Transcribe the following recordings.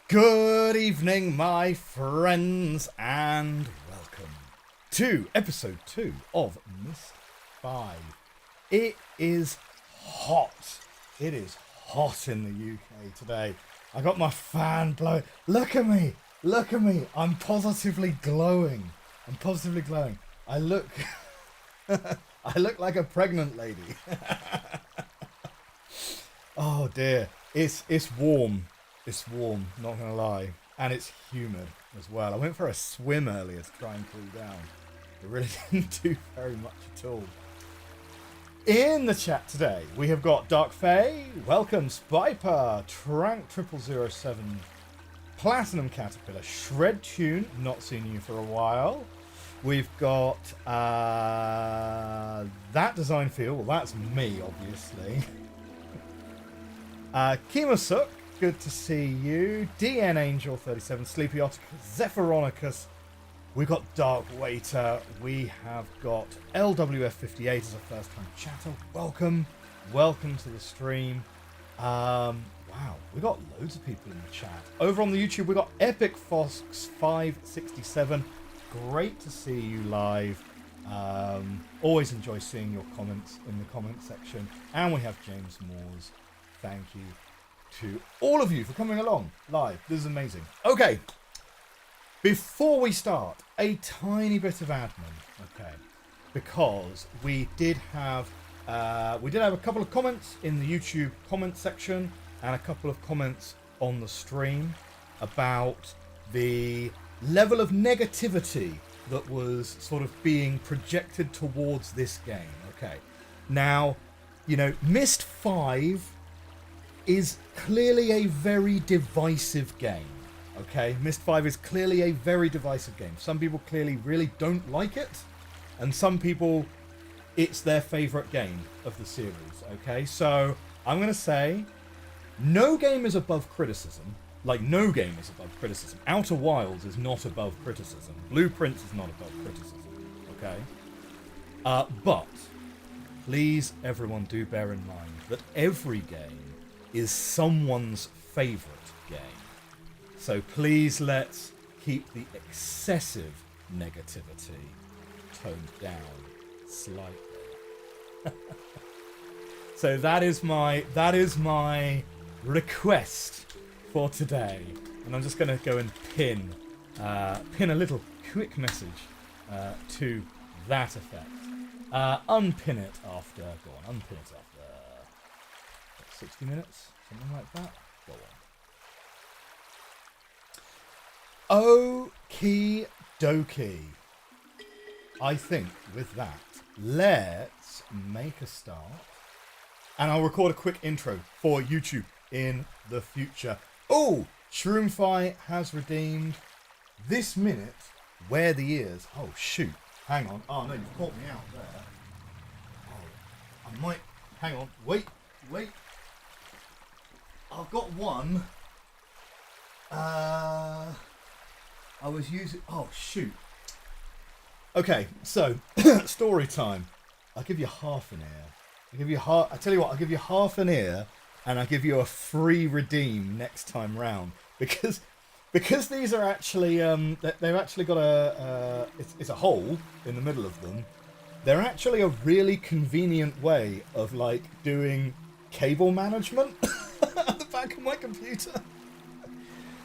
Good evening, my friends, and welcome to episode 2 of Myst 5. It is hot. It is hot in the UK today. I got my fan blowing. Look at me. Look at me. I'm positively glowing. I look I look like a pregnant lady. Oh dear. It's warm. It's warm, not gonna lie. And it's humid as well. I went for a swim earlier to try and cool down. It really didn't do very much at all. In the chat today, we have got Dark Fae, Welcome Spiper, Trank 0007, Platinum Caterpillar, Shred Tune, not seen you for a while. We've got that design feel, well that's me obviously. Kimosuk, good to see you. DN Angel 37, Sleepy Oticus, Zephyronicus. We've got Dark Waiter. We have got LWF 58 as a first time chatter. Welcome to the stream. Wow, we got loads of people in the chat. Over on the YouTube, we got Epic Fox 567. Great to see you live. Always enjoy seeing your comments in the comment section. And we have James Moores. Thank you to all of you for coming along live. This is amazing. Okay, before we start, a tiny bit of admin, okay, because we did have a couple of comments in the YouTube comment section and a couple of comments on the stream about the level of negativity that was sort of being projected towards this game. Okay, now, you know, Myst 5 is clearly a very divisive game. Okay, Myst 5 is clearly a very divisive game. Some people clearly really don't like it, and some people, it's their favourite game of the series. Okay, so I'm going to say no game is above criticism. Like, no game is above criticism. Outer Wilds is not above criticism. Blueprints is not above criticism. Okay? But please, everyone, do bear in mind that every game is someone's favourite game. So please let's keep the excessive negativity toned down slightly. So that is my request for today. And I'm just going to go and pin a little quick message to that effect. Unpin it after, go on, unpin it after 60 minutes, something like that. Go on. Okie dokie. I think with that, let's make a start. And I'll record a quick intro for YouTube in the future. Oh, Shroomfi has redeemed this minute. Where the ears. Oh, shoot. Hang on. Oh, no, you've caught me out there. Oh, I might. Hang on. Wait. I've got one. I was using. Oh shoot. Okay, so story time. I'll give you half an ear. I tell you what. I'll give you half an ear, and I'll give you a free redeem next time round because these are actually they've actually got it's a hole in the middle of them. They're actually a really convenient way of like doing cable management at the back of my computer.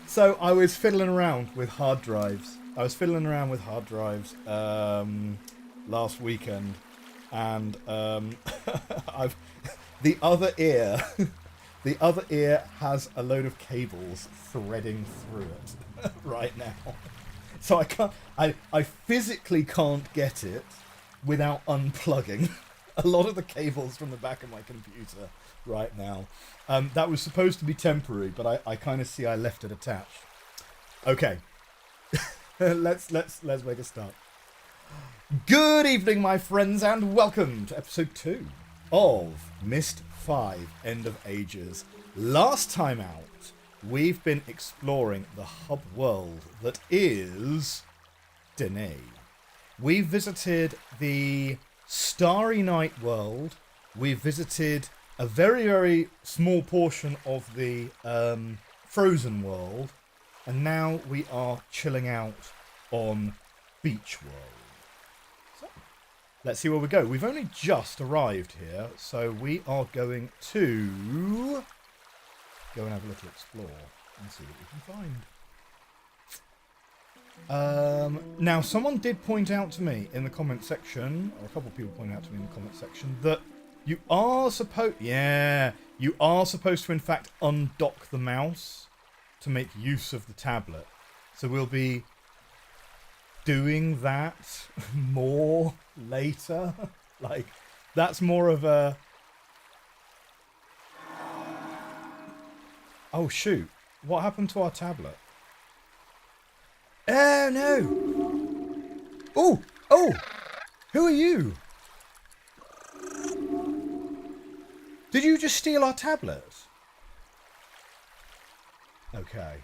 So I was fiddling around with hard drives. Last weekend, and I've the other ear has a load of cables threading through it right now. So I physically can't get it without unplugging a lot of the cables from the back of my computer right now. That was supposed to be temporary, but I kind of see I left it attached. Okay, let's make a start. Good evening, my friends, and welcome to episode 2 of Myst 5: End of Ages. Last time out, we've been exploring the hub world that is Dene. We visited the Starry Night world. We visited a very, very small portion of the Frozen world. And now we are chilling out on Beach World. So, let's see where we go. We've only just arrived here, so we are going to go and have a little explore and see what we can find. Now, someone did point out to me in the comment section, or a couple of people pointed out to me in the comment section, that you are supposed to in fact undock the mouse to make use of the tablet. So we'll be doing that more later. Like, that's more of a... Oh, shoot. What happened to our tablet? Oh, no. Oh, who are you? Did you just steal our tablet? Okay.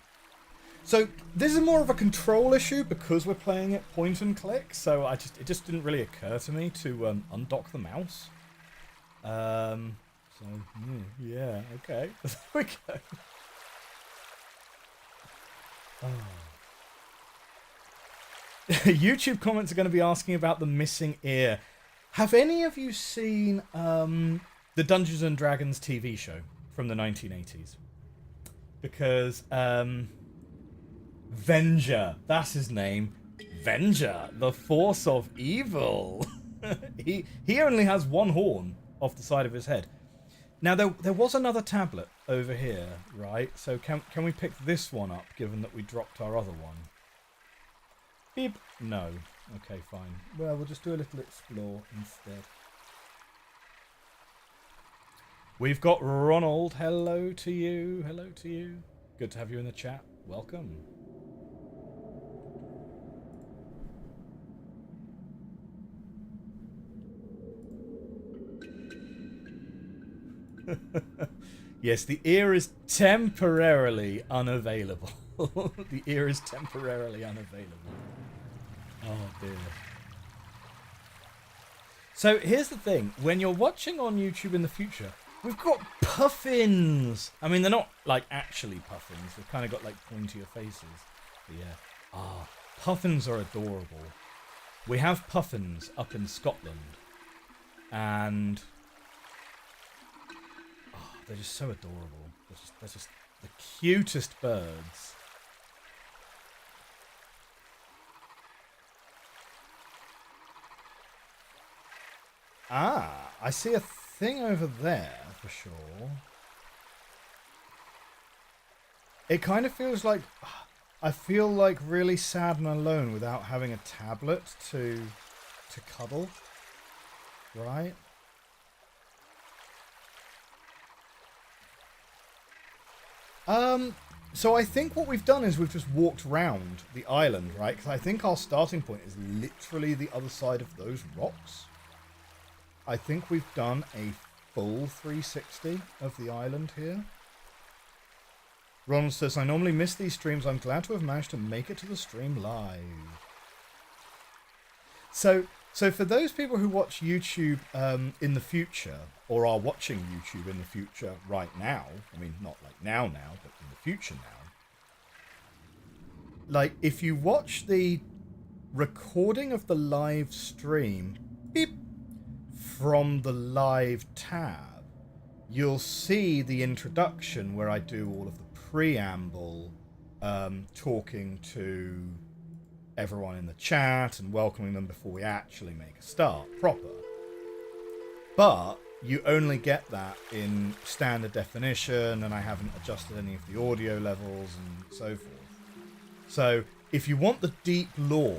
So this is more of a control issue because we're playing it point and click. So it just didn't really occur to me to undock the mouse. Yeah, okay. There we go. YouTube comments are going to be asking about the missing ear. Have any of you seen the Dungeons and Dragons TV show from the 1980s? Because Venger, that's his name. Venger, the force of evil. he only has one horn off the side of his head. Now there was another tablet over here, right? So can we pick this one up, given that we dropped our other one? Beep. No. Okay, fine. Well, we'll just do a little explore instead. We've got Ronald. Hello to you. Hello to you. Good to have you in the chat. Welcome. Yes, the ear is temporarily unavailable. The ear is temporarily unavailable. Oh dear. So here's the thing. When you're watching on YouTube in the future, we've got puffins. I mean, they're not like actually puffins. They've kind of got like pointier faces. But yeah. Puffins are adorable. We have puffins up in Scotland. And they're just so adorable. They're just the cutest birds. I see a thing over there for sure. It kind of feels like I feel like really sad and alone without having a tablet to cuddle. Right? So I think what we've done is we've just walked round the island, right? Because I think our starting point is literally the other side of those rocks. I think we've done a full 360 of the island here. Ron says, I normally miss these streams. I'm glad to have managed to make it to the stream live. So for those people who watch YouTube in the future, or are watching YouTube in the future right now, I mean, not like now, but in the future now, like, if you watch the recording of the live stream, beep, from the live tab, you'll see the introduction where I do all of the preamble, talking to everyone in the chat and welcoming them before we actually make a start proper. But you only get that in standard definition, and I haven't adjusted any of the audio levels and so forth. So if you want the deep lore,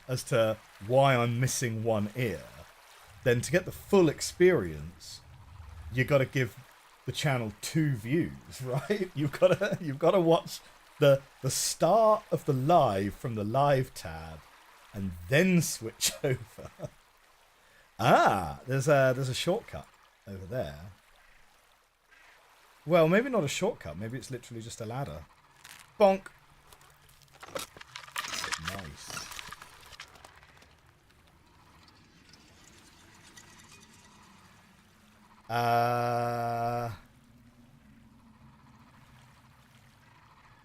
as to why I'm missing one ear, then to get the full experience, you got to give the channel 2 views, right? You've got to watch the start of the live from the live tab, and then switch over. There's a shortcut over there. Well, maybe not a shortcut. Maybe it's literally just a ladder. Bonk. Nice.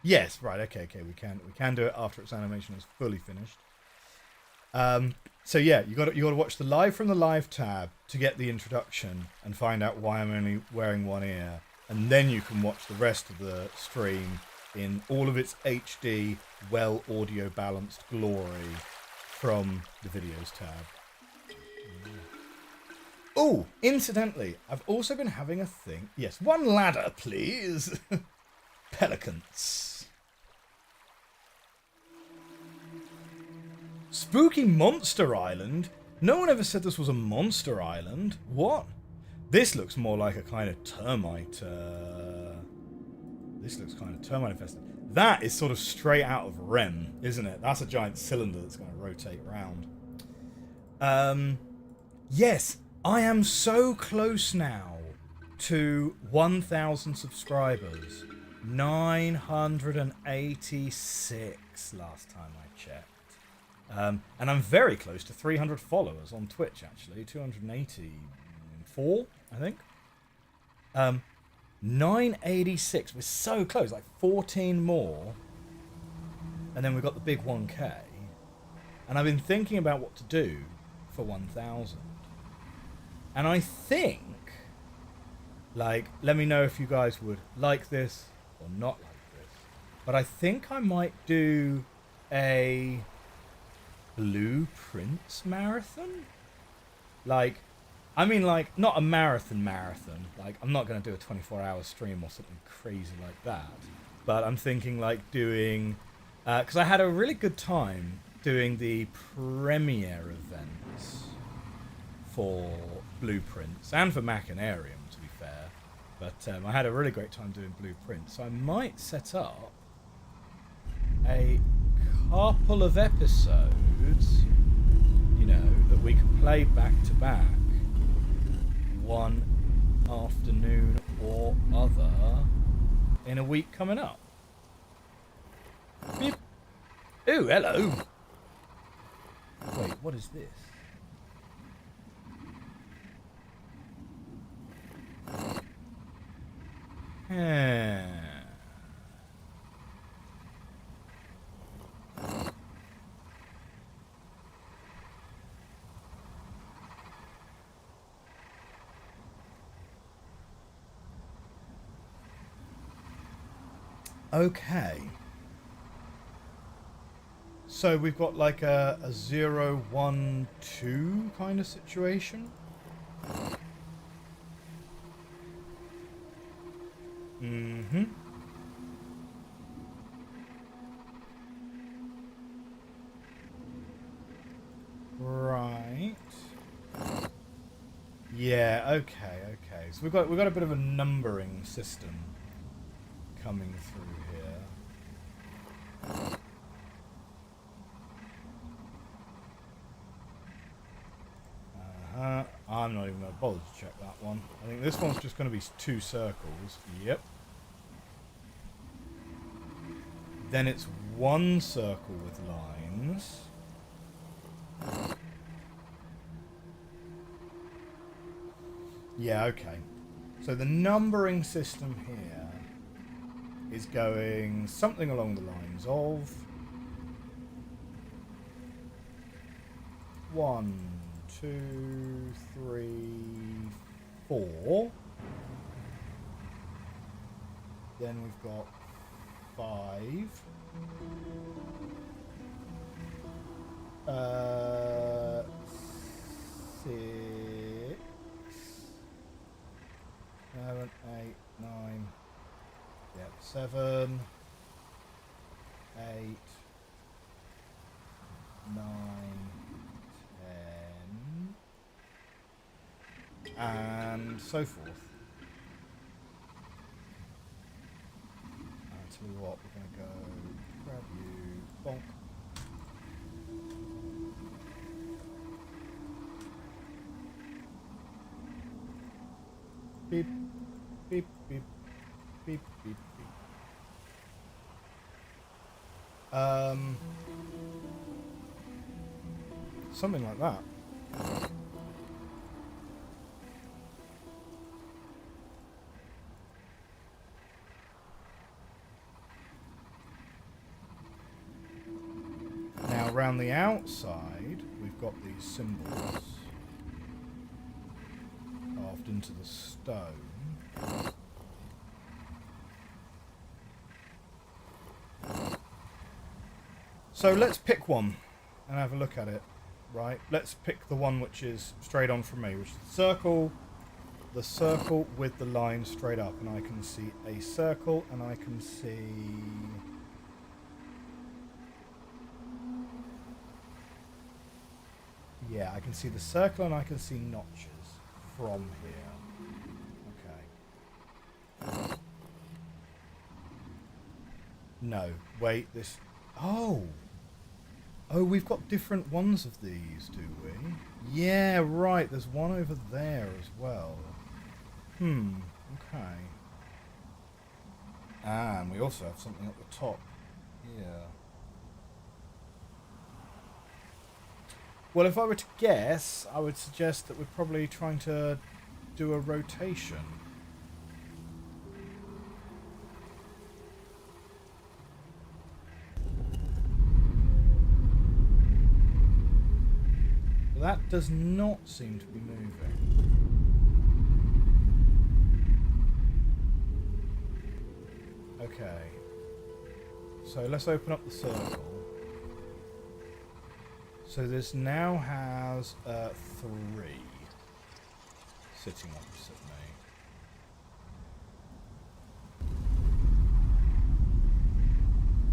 Yes, right. Okay. We can do it after its animation is fully finished. So yeah, you got to watch the live from the live tab to get the introduction and find out why I'm only wearing one ear, and then you can watch the rest of the stream in all of its HD, well audio balanced glory from the videos tab. Oh, incidentally, I've also been having a thing. Yes, one ladder, please. Pelicans. Spooky Monster Island? No one ever said this was a monster island. What? This looks more like a kind of termite. This looks kind of termite infested. That is sort of straight out of REM, isn't it? That's a giant cylinder that's going to rotate around. Yes, I am so close now to 1,000 subscribers. 986 last time I checked. And I'm very close to 300 followers on Twitch, actually. 284, I think. 986. We're so close, like 14 more. And then we've got the big 1K. And I've been thinking about what to do for 1,000. And I think, like, let me know if you guys would like this or not like this. But I think I might do a Blueprints marathon. Like, I mean, like, not a marathon. Like, I'm not going to do a 24-hour stream or something crazy like that. But I'm thinking, like, doing... because I had a really good time doing the premiere events for Blueprints and for Machinarium, to be fair. But I had a really great time doing Blueprints. So I might set up a couple of episodes, you know, that we can play back to back one afternoon or other in a week coming up. Beep. Ooh, hello. Wait, what is this? Okay. So we've got like a 0, 1, 2 kind of situation. Mm-hmm. Right. Yeah, okay. So we've got a bit of a numbering system coming through here. I'm not even going to bother to check that one. I think this one's just going to be 2 circles. Yep. Then it's 1 circle with lines. Yeah, okay. So the numbering system here is going something along the lines of 1, 2, 3, 4. Then we've got 5. 6, 7, 8, 9. Yep, 7, 8, 9, 10, and so forth. I'll tell you what, we're going to go grab you, bonk. Beep, beep, beep, beep, beep, beep. Something like that. around the outside, we've got these symbols carved into the stone. So let's pick one and have a look at it, right? Let's pick the one which is straight on from me, which is the circle with the line straight up, and I can see a circle, and I can see... Yeah, I can see the circle and I can see notches from here. Okay. No, wait, this... Oh! Oh, we've got different ones of these, do we? Yeah, right, there's one over there as well. Okay. And we also have something at the top here. Well, if I were to guess, I would suggest that we're probably trying to do a rotation. That does not seem to be moving. Okay. So let's open up the circle. So this now has 3 sitting opposite me.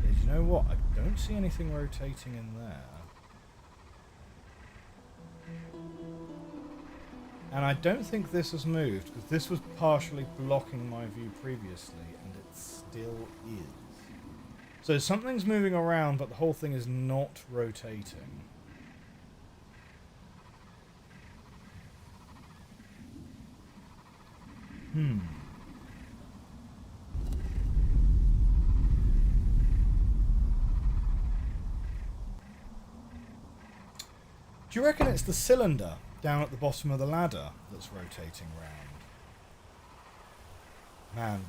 Did you know what? I don't see anything rotating in there. And I don't think this has moved, because this was partially blocking my view previously, and it still is. So something's moving around, but the whole thing is not rotating. Do you reckon it's the cylinder down at the bottom of the ladder that's rotating round? Man,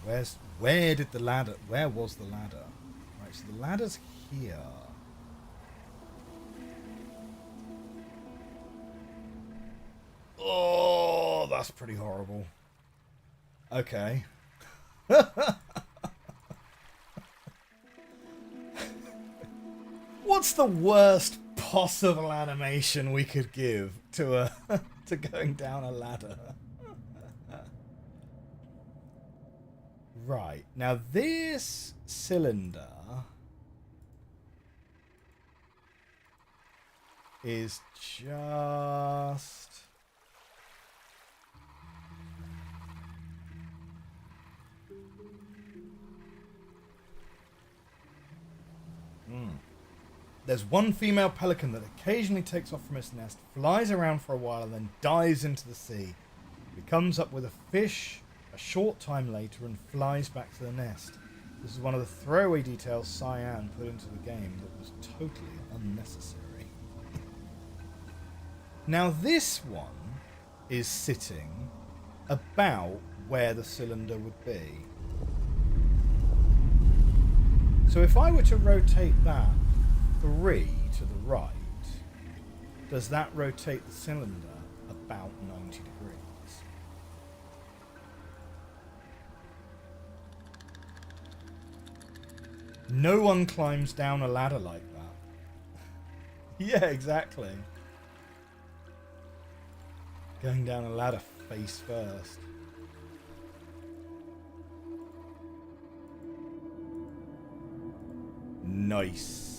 where did the ladder... Where was the ladder? Right, so the ladder's here. Oh, that's pretty horrible. Okay. What's the worst possible animation we could give to to going down a ladder? Right, now this cylinder is just... There's one female pelican that occasionally takes off from its nest, flies around for a while, and then dives into the sea. It comes up with a fish a short time later and flies back to the nest. This is one of the throwaway details Cyan put into the game that was totally unnecessary. Now this one is sitting about where the cylinder would be. So if I were to rotate that 3 to the right, does that rotate the cylinder about 90 degrees? No one climbs down a ladder like that. Yeah, exactly. Going down a ladder face first. Nice.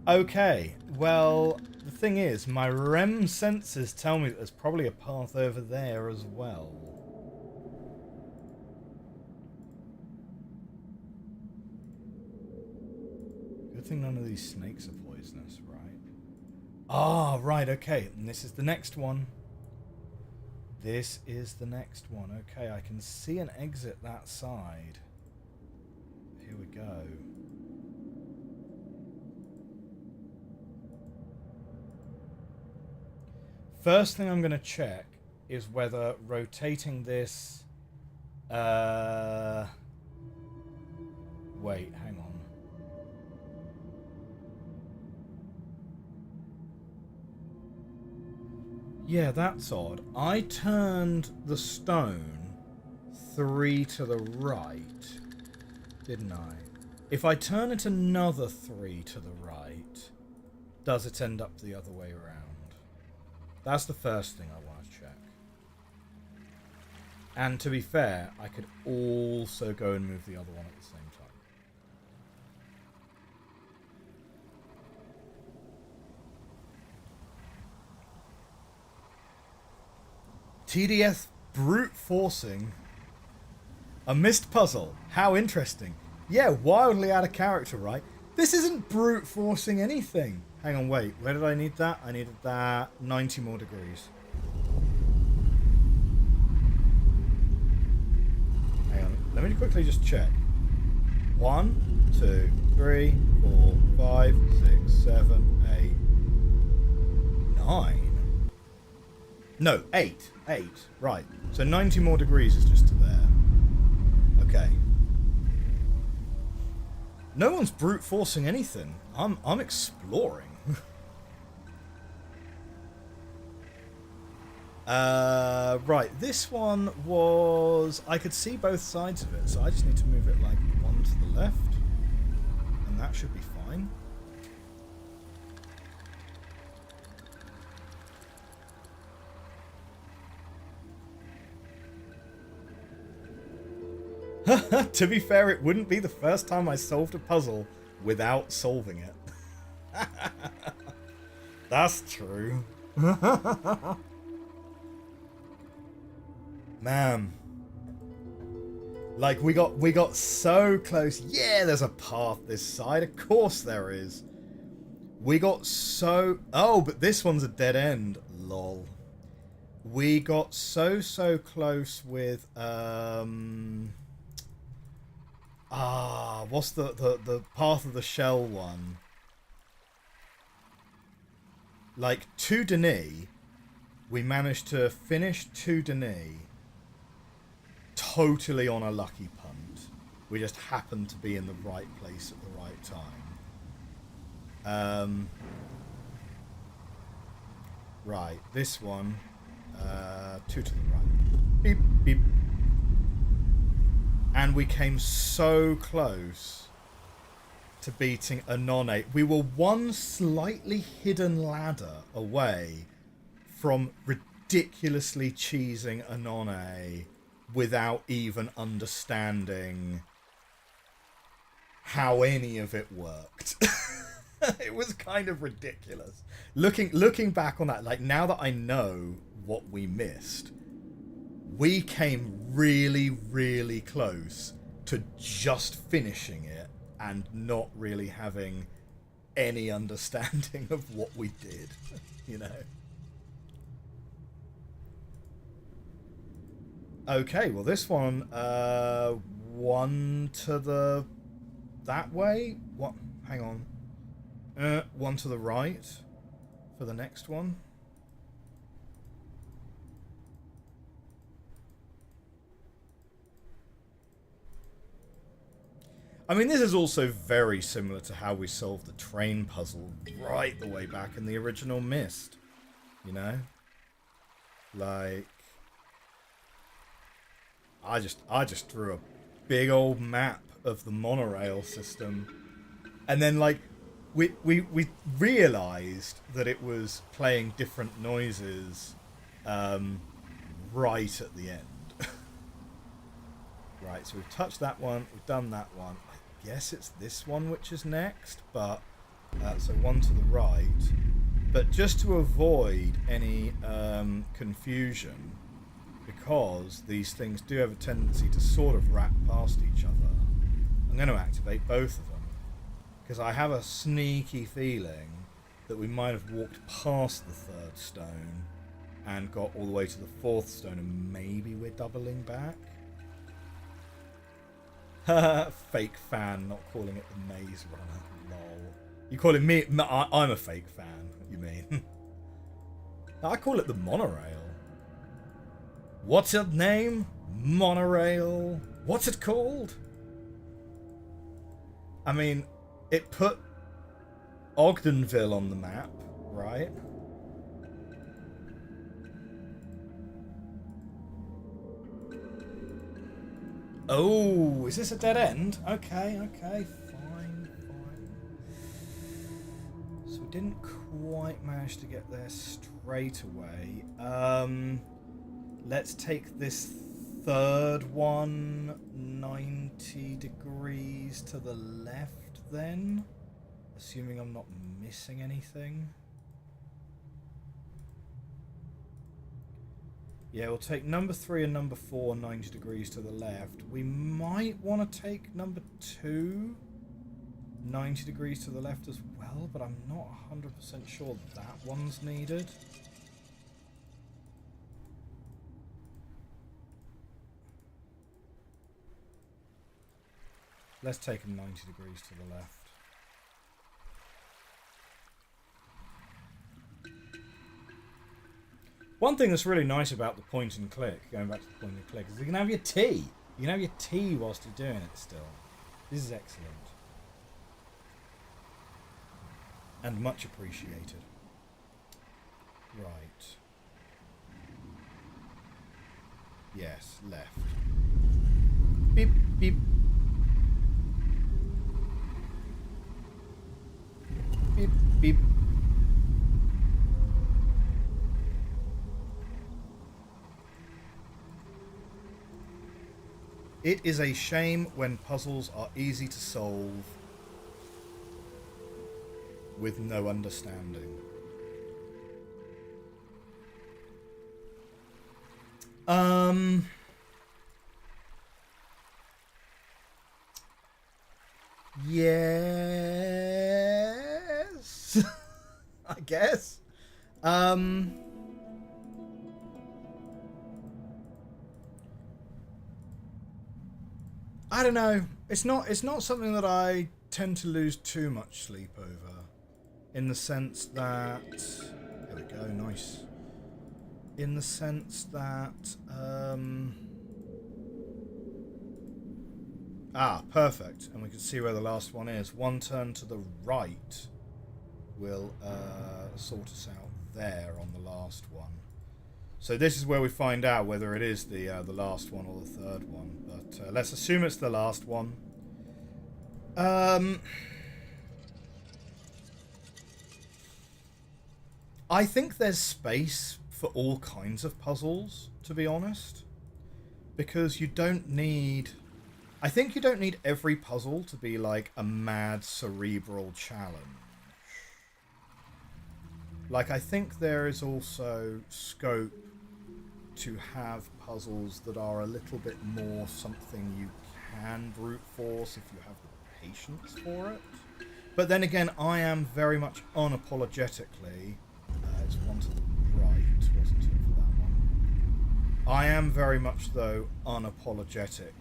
Okay, well, the thing is, my REM sensors tell me that there's probably a path over there as well. Good thing none of these snakes are poisonous, right? Ah, right, okay, and this is the next one. This is the next one. Okay, I can see an exit that side. Here we go. First thing I'm going to check is whether rotating this... Wait, hang on. Yeah, that's odd. I turned the stone 3 to the right, didn't I? If I turn it another 3 to the right, does it end up the other way around? That's the first thing I want to check. And to be fair, I could also go and move the other one at the same time. TDS brute forcing a Myst puzzle. How interesting. Yeah, wildly out of character, right? This isn't brute forcing anything. Hang on, wait. Where did I need that? I needed that 90 more degrees. Hang on. Let me quickly just check. 1, 2, 3, 4, 5, 6, 7, 8, 9. No, 8. 8. Right. So 90 more degrees is just to there. Okay. No one's brute forcing anything. I'm exploring. Right, this one was... I could see both sides of it, so I just need to move it like 1 to the left. And that should be fine. To be fair, it wouldn't be the first time I solved a puzzle without solving it. That's true. Man. Like, we got so close. Yeah, there's a path this side. Of course there is. We got so... Oh, but this one's a dead end. Lol. We got so close with... what's the Path of the Shell one? Like, to Denis, we managed to finish to Denis totally on a lucky punt. We just happened to be in the right place at the right time. Right, this one, 2 to the right. Beep, beep. And we came so close to beating Anone. We were one slightly hidden ladder away from ridiculously cheesing Anone without even understanding how any of it worked. It was kind of ridiculous. Looking back on that, like, now that I know what we missed, we came really close to just finishing it and not really having any understanding of what we did, you know. Okay, well this one, 1 to the... that way? What? Hang on. 1 to the right for the next one. I mean, this is also very similar to how we solved the train puzzle right the way back in the original Myst. You know? Like... I just drew a big old map of the monorail system. And then, like, we realised that it was playing different noises right at the end. Right, so we've touched that one, we've done that one. I guess it's this one which is next, but... so 1 to the right. But just to avoid any confusion, because these things do have a tendency to sort of wrap past each other, I'm going to activate both of them. Because I have a sneaky feeling that we might have walked past the 3rd stone and got all the way to the 4th stone, and maybe we're doubling back. Fake fan, not calling it the Maze Runner. Lol. You calling me... I'm a fake fan, you mean? I call it the monorail. What's its name? Monorail. What's it called? I mean, it put Ogdenville on the map, right? Oh, is this a dead end? Okay, okay, fine, fine. So we didn't quite manage to get there straight away. Let's take this third one 90 degrees to the left then. Assuming I'm not missing anything. Yeah, we'll take number 3 and number 4 90 degrees to the left. We might want to take number 2 90 degrees to the left as well, but I'm not 100% sure that one's needed. Let's take them 90 degrees to the left. One thing that's really nice about the point and click, going back to the point and click, is you can have your tea. You can have your tea whilst you're doing it still. This is excellent. And much appreciated. Right. Yes, left. Beep, beep. Beep, beep. It is a shame when puzzles are easy to solve with no understanding. Yes. I guess. I don't know. It's not something that I tend to lose too much sleep over, in the sense that there we go, nice. In the sense that perfect, and we can see where the last one is. One turn to the right will sort us out there on the last one. So this is where we find out whether it is the last one or the third one. But let's assume it's the last one. I think there's space for all kinds of puzzles, to be honest. Because you don't need... I think you don't need every puzzle to be like a mad cerebral challenge. Like, I think there is also scope to have puzzles that are a little bit more something you can brute force if you have the patience for it. But then again, I am very much unapologetically... it's one to the right, wasn't it, for that one? I am very much, though, unapologetic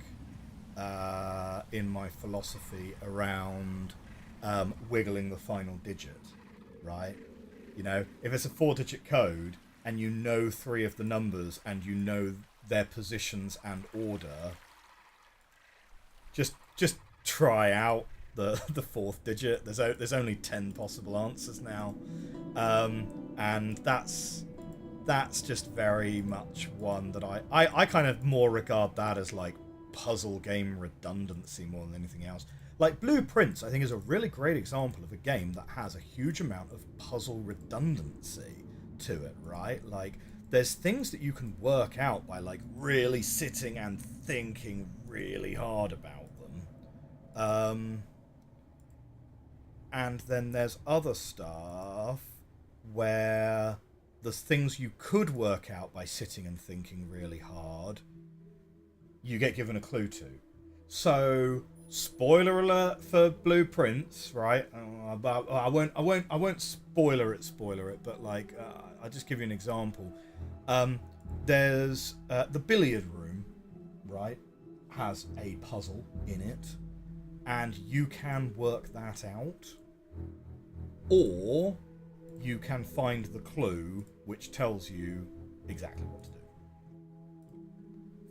in my philosophy around wiggling the final digit, right? You know, if it's a 4-digit code and you know 3 of the numbers and you know their positions and order, just try out the 4th digit. There's only 10 possible answers now, and that's just very much one that I kind of more regard that as like puzzle game redundancy more than anything else. Like Blueprints, I think, is a really great example of a game that has a huge amount of puzzle redundancy to it, right? Like, there's things that you can work out by, like, really sitting and thinking really hard about them. And then there's other stuff where there's things you could work out by sitting and thinking really hard, you get given a clue to. So... spoiler alert for Blueprints, right? But I won't spoiler it, but like I'll just give you an example. There's the billiard room, right? Has a puzzle in it, and you can work that out, or you can find the clue which tells you exactly what to do.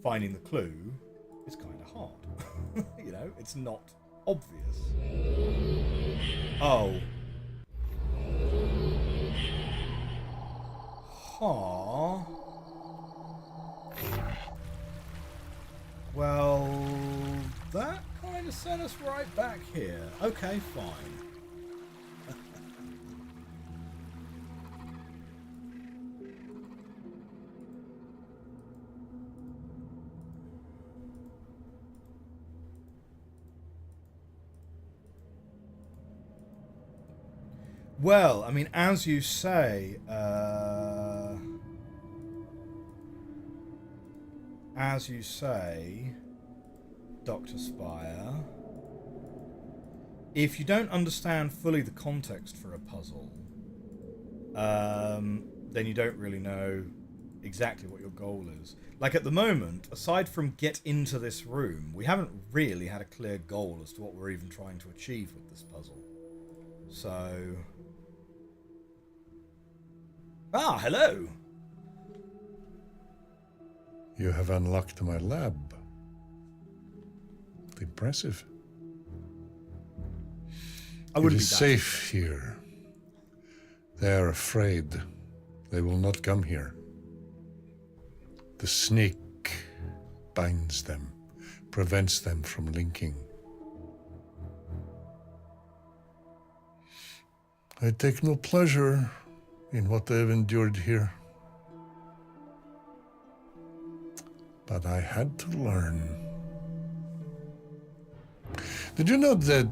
Finding the clue is kind of hard. You know, it's not obvious. Oh. Huh. Well... to send us right back here. Okay, fine. Well, I mean, as you say, Dr. Spire, if you don't understand fully the context for a puzzle, then you don't really know exactly what your goal is. Like at the moment, aside from get into this room, we haven't really had a clear goal as to what we're even trying to achieve with this puzzle. So... Ah, hello! You have unlocked my lab. Impressive. I wouldn't It be is that safe here. They are afraid. They will not come here. The snake binds them, prevents them from linking. I take no pleasure in what they have endured here. But I had to learn. Did you know that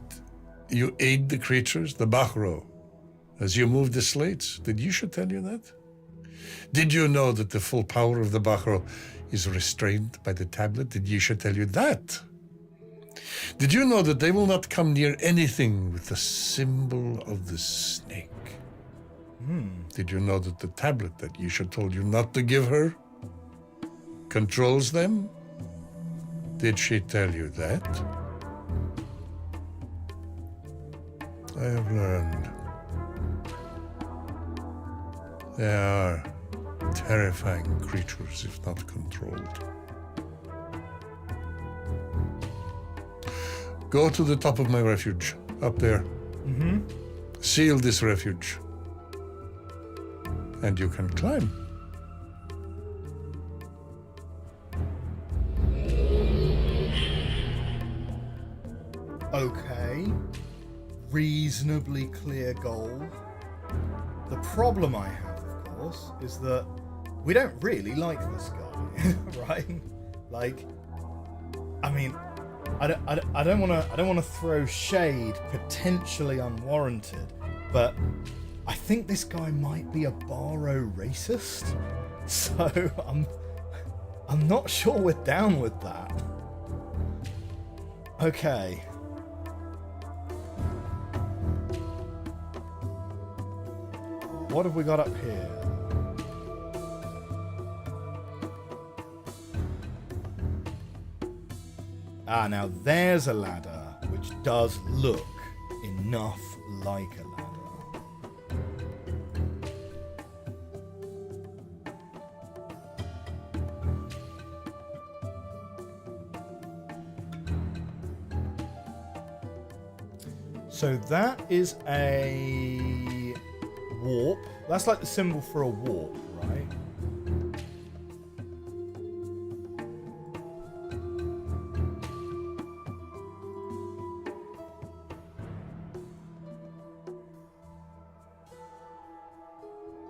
you aid the creatures, the Bahro, as you move the slates? Did Yusha tell you that? Did you know that the full power of the Bahro is restrained by the tablet? Did Yusha tell you that? Did you know that they will not come near anything with the symbol of the snake? Did you know that the tablet that Yusha told you not to give her controls them? Did she tell you that? I have learned. They are terrifying creatures if not controlled. Go to the top of my refuge, up there. Seal this refuge. And you can climb. Okay. Reasonably clear goal. The problem I have, of course, is that we don't really like this guy, right? Like, I mean, I don't want to throw shade, potentially unwarranted, but I think this guy might be a Baro racist. So I'm not sure we're down with that. Okay. What have we got up here? Ah, now there's a ladder, which does look enough like a ladder. So that is a warp. That's like the symbol for a warp, right?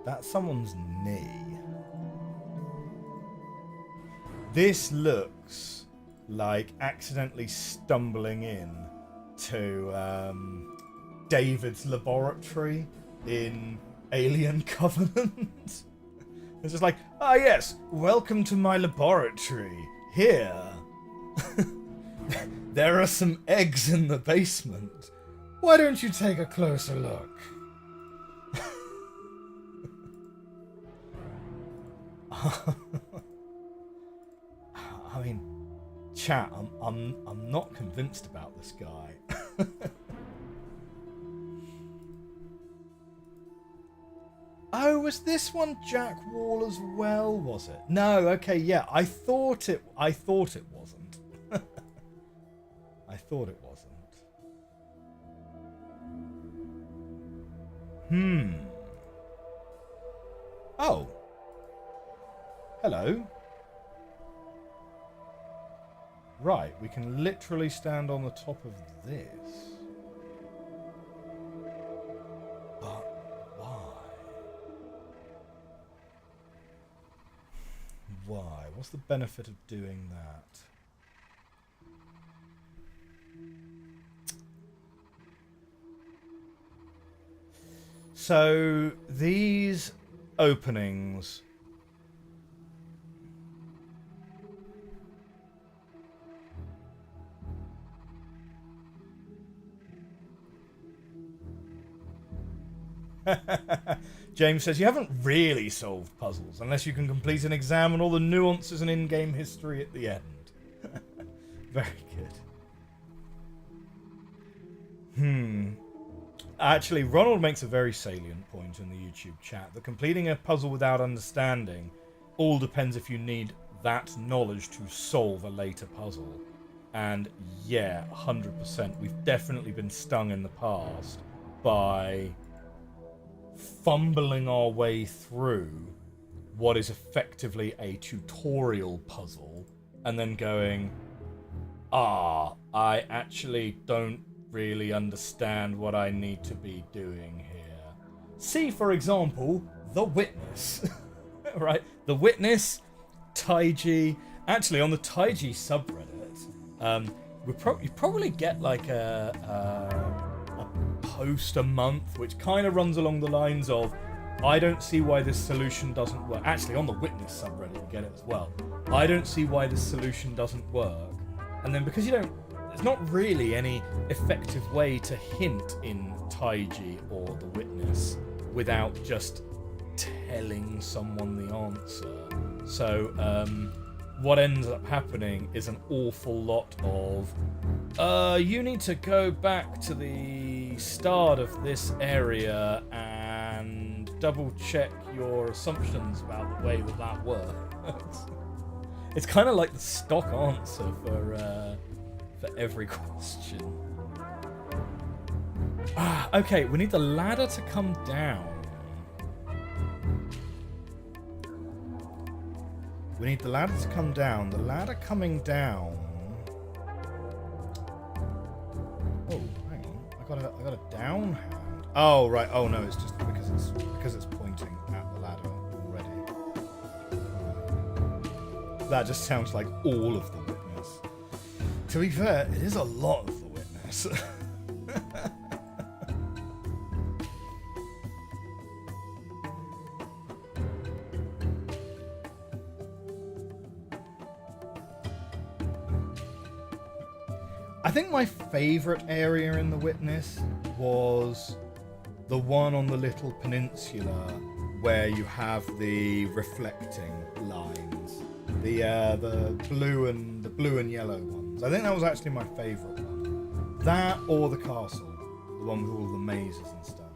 That's someone's knee. This looks like accidentally stumbling in to David's laboratory in Alien Covenant. It's just like, ah yes, welcome to my laboratory. Here. There are some eggs in the basement. Why don't you take a closer look? I mean, chat, I'm not convinced about this guy. Oh, was this one Jack Wall as well, was it? No, okay, yeah. I thought it wasn't. I thought it wasn't. Oh. Hello. Right, we can literally stand on the top of this. But why? Why? What's the benefit of doing that? So these openings James says, you haven't really solved puzzles unless you can complete an exam and all the nuances and in-game history at the end. Very good. Actually, Ronald makes a very salient point in the YouTube chat that completing a puzzle without understanding all depends if you need that knowledge to solve a later puzzle. And yeah, 100%. We've definitely been stung in the past by fumbling our way through what is effectively a tutorial puzzle and then going, I actually don't really understand what I need to be doing here. See, for example, The Witness. Right? The Witness, Taiji. Actually, on the Taiji subreddit, you probably get like a post a month, which kind of runs along the lines of, I don't see why this solution doesn't work. Actually, on the Witness subreddit, you get it as well. I don't see why this solution doesn't work. And then because there's not really any effective way to hint in Taiji or the Witness without just telling someone the answer. So, what ends up happening is an awful lot of, you need to go back to the start of this area and double check your assumptions about the way that works. It's kind of like the stock answer for every question. Okay, we need the ladder to come down. We need the ladder to come down. The ladder coming down. Oh, hang on. I got a down hand. Oh right. Oh no, it's just because it's pointing at the ladder already. That just sounds like all of the Witness. To be fair, it is a lot of the Witness. I think my favourite area in The Witness was the one on the little peninsula where you have the reflecting lines, the blue and yellow ones. I think that was actually my favourite one. That or the castle, the one with all the mazes and stuff.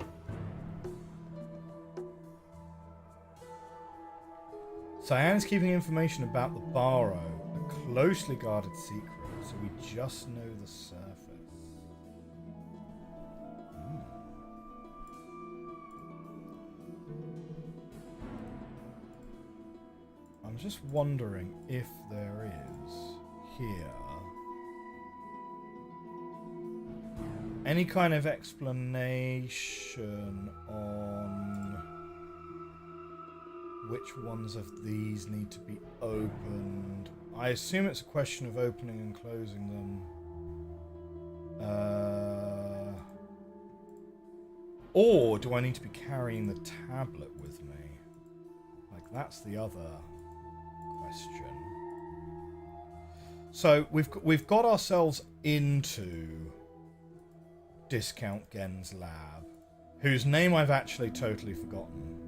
Cyan's keeping information about the Barrow, a closely guarded secret. So we just know the surface. I'm just wondering if there is here any kind of explanation on which ones of these need to be opened. I assume it's a question of opening and closing them. Or do I need to be carrying the tablet with me? Like, that's the other question. So we've got ourselves into Discount Gen's lab, whose name I've actually totally forgotten.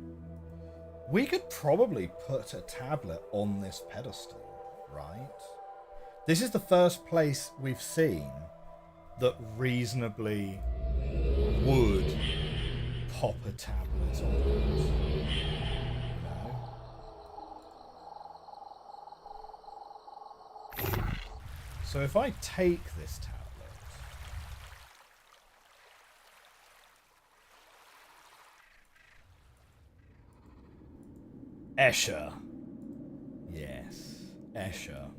We could probably put a tablet on this pedestal, right? This is the first place we've seen that reasonably would pop a tablet on it. You know? So if I take this tablet, Escher. Yes, Escher.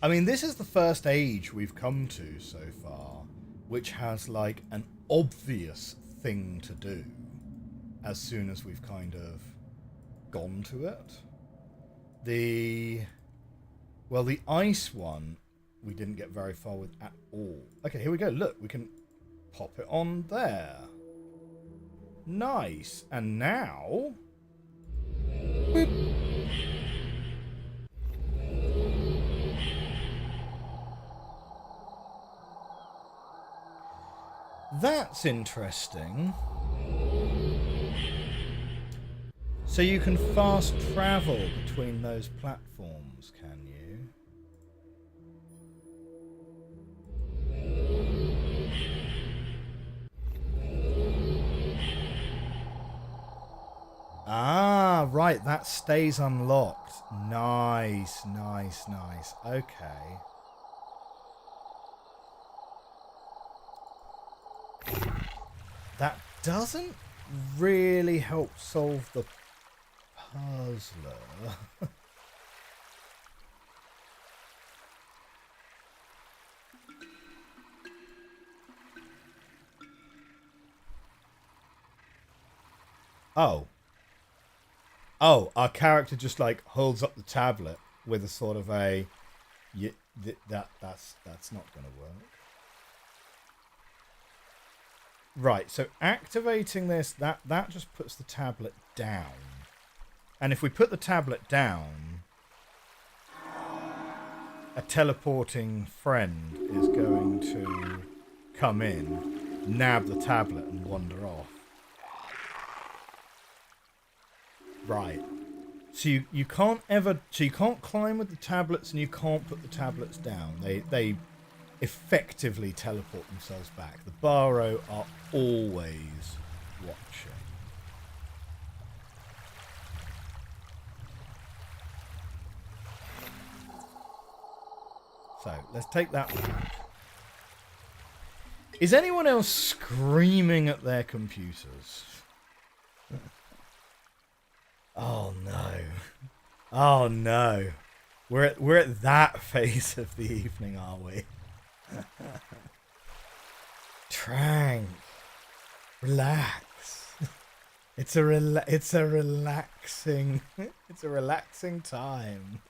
I mean, this is the first age we've come to so far, which has like an obvious thing to do as soon as we've kind of gone to it. The ice one we didn't get very far with at all. Okay, here we go. Look, we can pop it on there. Nice. And now... Boop. That's interesting. So you can fast travel between those platforms, can you? Ah, right, that stays unlocked. Nice, nice, nice. Okay. That doesn't really help solve the puzzler. Oh. Oh, our character just like holds up the tablet with a sort of a that's not going to work. Right, so activating this, that just puts the tablet down. And if we put the tablet down, a teleporting friend is going to come in, nab the tablet and wander off. Right. So you can't climb with the tablets and you can't put the tablets down. They effectively teleport themselves back. The Barrow are always watching. So let's take that one. Is anyone else screaming at their computers? Oh no. Oh no. We're at that phase of the evening, are we? Trank. Relax. It's a relaxing time.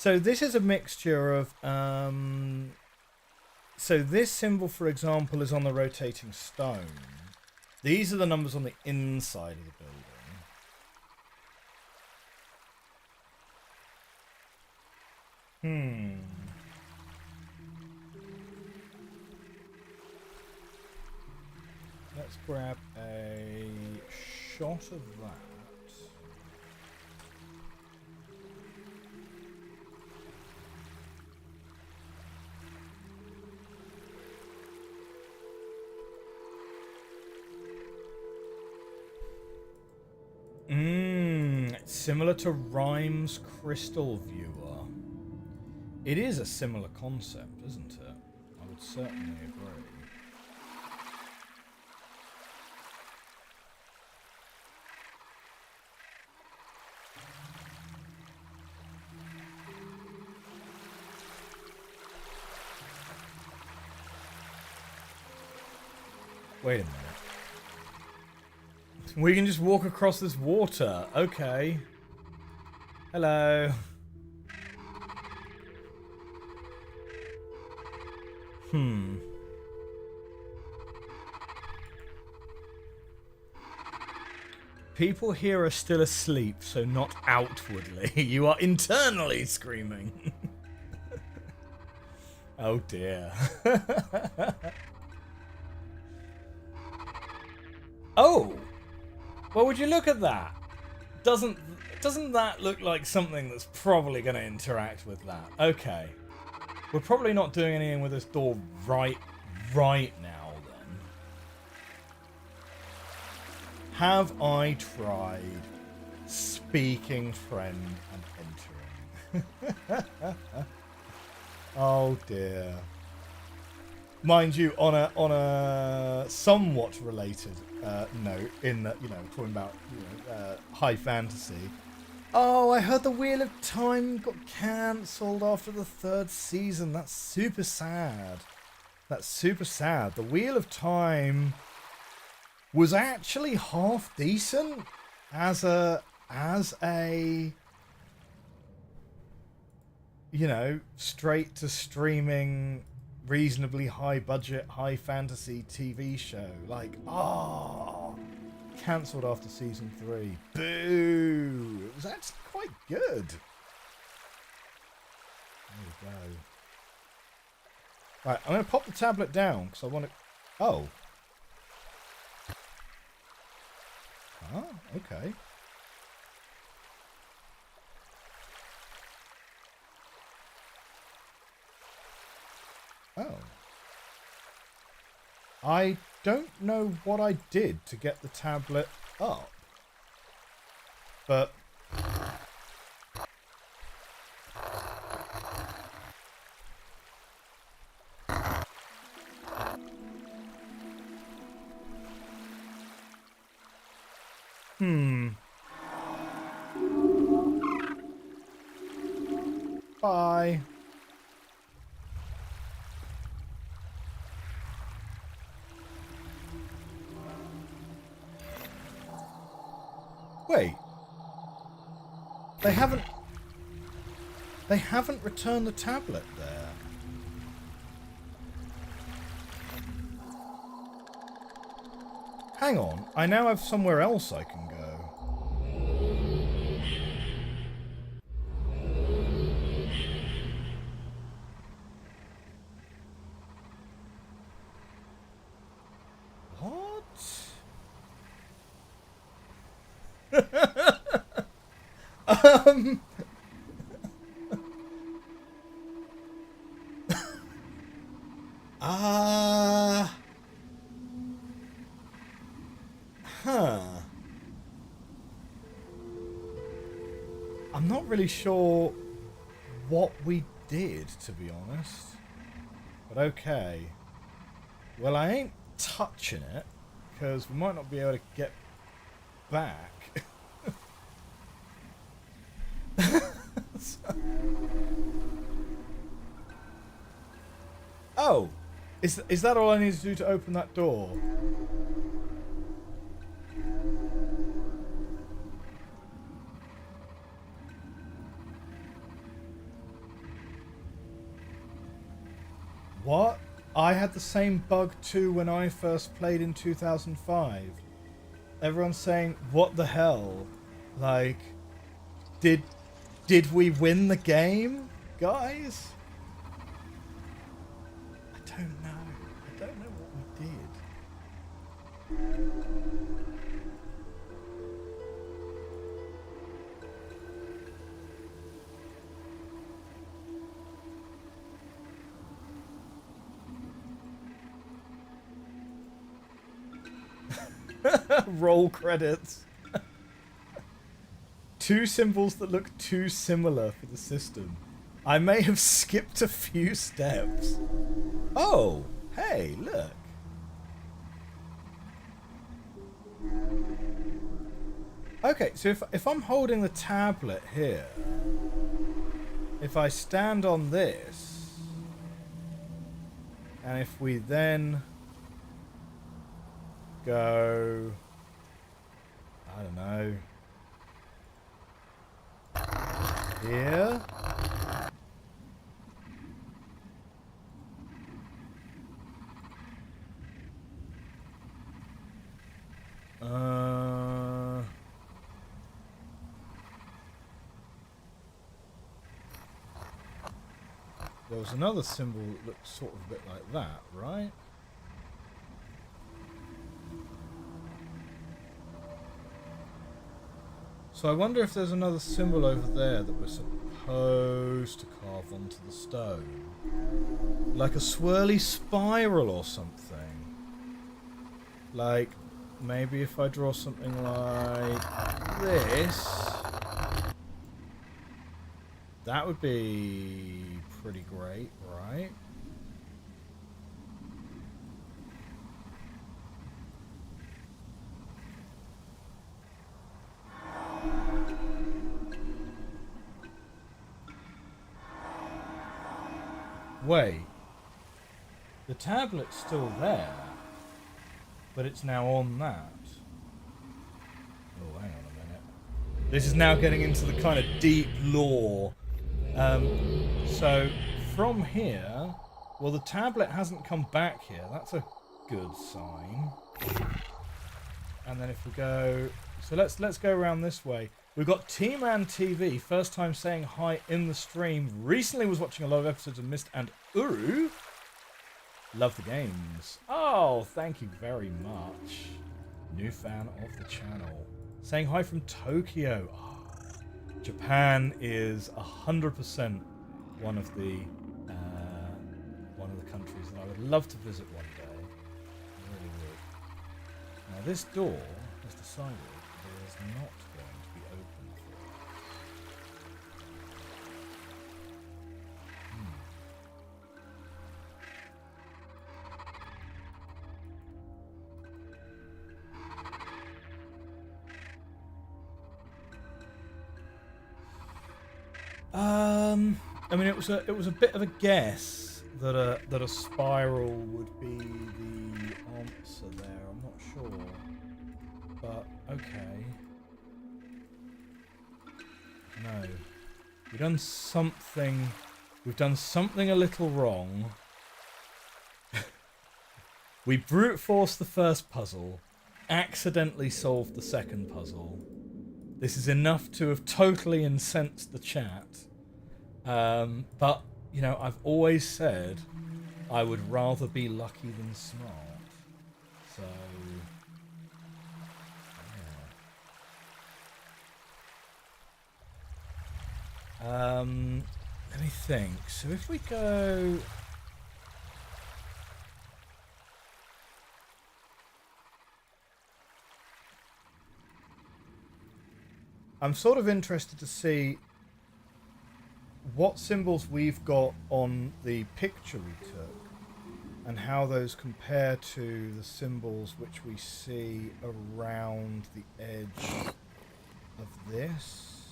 So this is a mixture of so this symbol, for example, is on the rotating stone. These are the numbers on the inside of the building. Let's grab a shot of that. It's similar to Rhyme's Crystal Viewer. It is a similar concept, isn't it? I would certainly agree. Wait a minute. We can just walk across this water. Okay. Hello. People here are still asleep, so not outwardly. You are internally screaming. Oh dear. Oh! Well, would you look at that? Doesn't that look like something that's probably going to interact with that? Okay. We're probably not doing anything with this door right now, then. Have I tried speaking friend and entering. Oh dear. Mind you, on a somewhat related note, in that, you know, talking about, you know, high fantasy. Oh, I heard the Wheel of Time got cancelled after the 3rd season. That's super sad. That's super sad. The Wheel of Time was actually half decent as a you know, straight to streaming, reasonably high budget, high fantasy TV show. Like, cancelled after season 3. Boo! It was actually quite good. There we go. Right, I'm going to pop the tablet down because I want to... Oh. Ah, okay. Oh. I don't know what I did to get the tablet up. But... Bye. Wait. They haven't returned the tablet there. Hang on. I now have somewhere else I can go. Um. I'm not really sure what we did, to be honest. But okay. Well, I ain't touching it, because we might not be able to get back. Oh, is that all I need to do to open that door? What? I had the same bug too when I first played in 2005. Everyone's saying, what the hell? Like, did we win the game, guys? I don't know. I don't know what we did. Roll credits. Two symbols that look too similar for the system. I may have skipped a few steps. Oh, hey, look. Okay, so if I'm holding the tablet here, if I stand on this, and if we then go, I don't know, here. There was another symbol that looked sort of a bit like that, right? So I wonder if there's another symbol over there that we're supposed to carve onto the stone. Like a swirly spiral or something. Like, maybe if I draw something like this. That would be pretty great, right? Wait. The tablet's still there, but it's now on that. Oh, hang on a minute. This is now getting into the kind of deep lore. So from here, well, the tablet hasn't come back here. That's a good sign. And then if we go, so let's go around this way. We've got T-Man TV, first time saying hi in the stream. Recently was watching a lot of episodes of Myst and Uru. Love the games. Oh, thank you very much. New fan of the channel. Saying hi from Tokyo. Oh, Japan is 100% one of the countries that I would love to visit one day. I really would. Now this door has decided it is not going to be open for I mean, it was a bit of a guess that a spiral would be the answer there. I'm not sure, but okay. No, we've done something. We've done something a little wrong. We brute forced the first puzzle, accidentally solved the second puzzle. This is enough to have totally incensed the chat. But, you know, I've always said I would rather be lucky than smart. So, yeah. Let me think. So if we go... I'm sort of interested to see what symbols we've got on the picture we took and how those compare to the symbols which we see around the edge of this.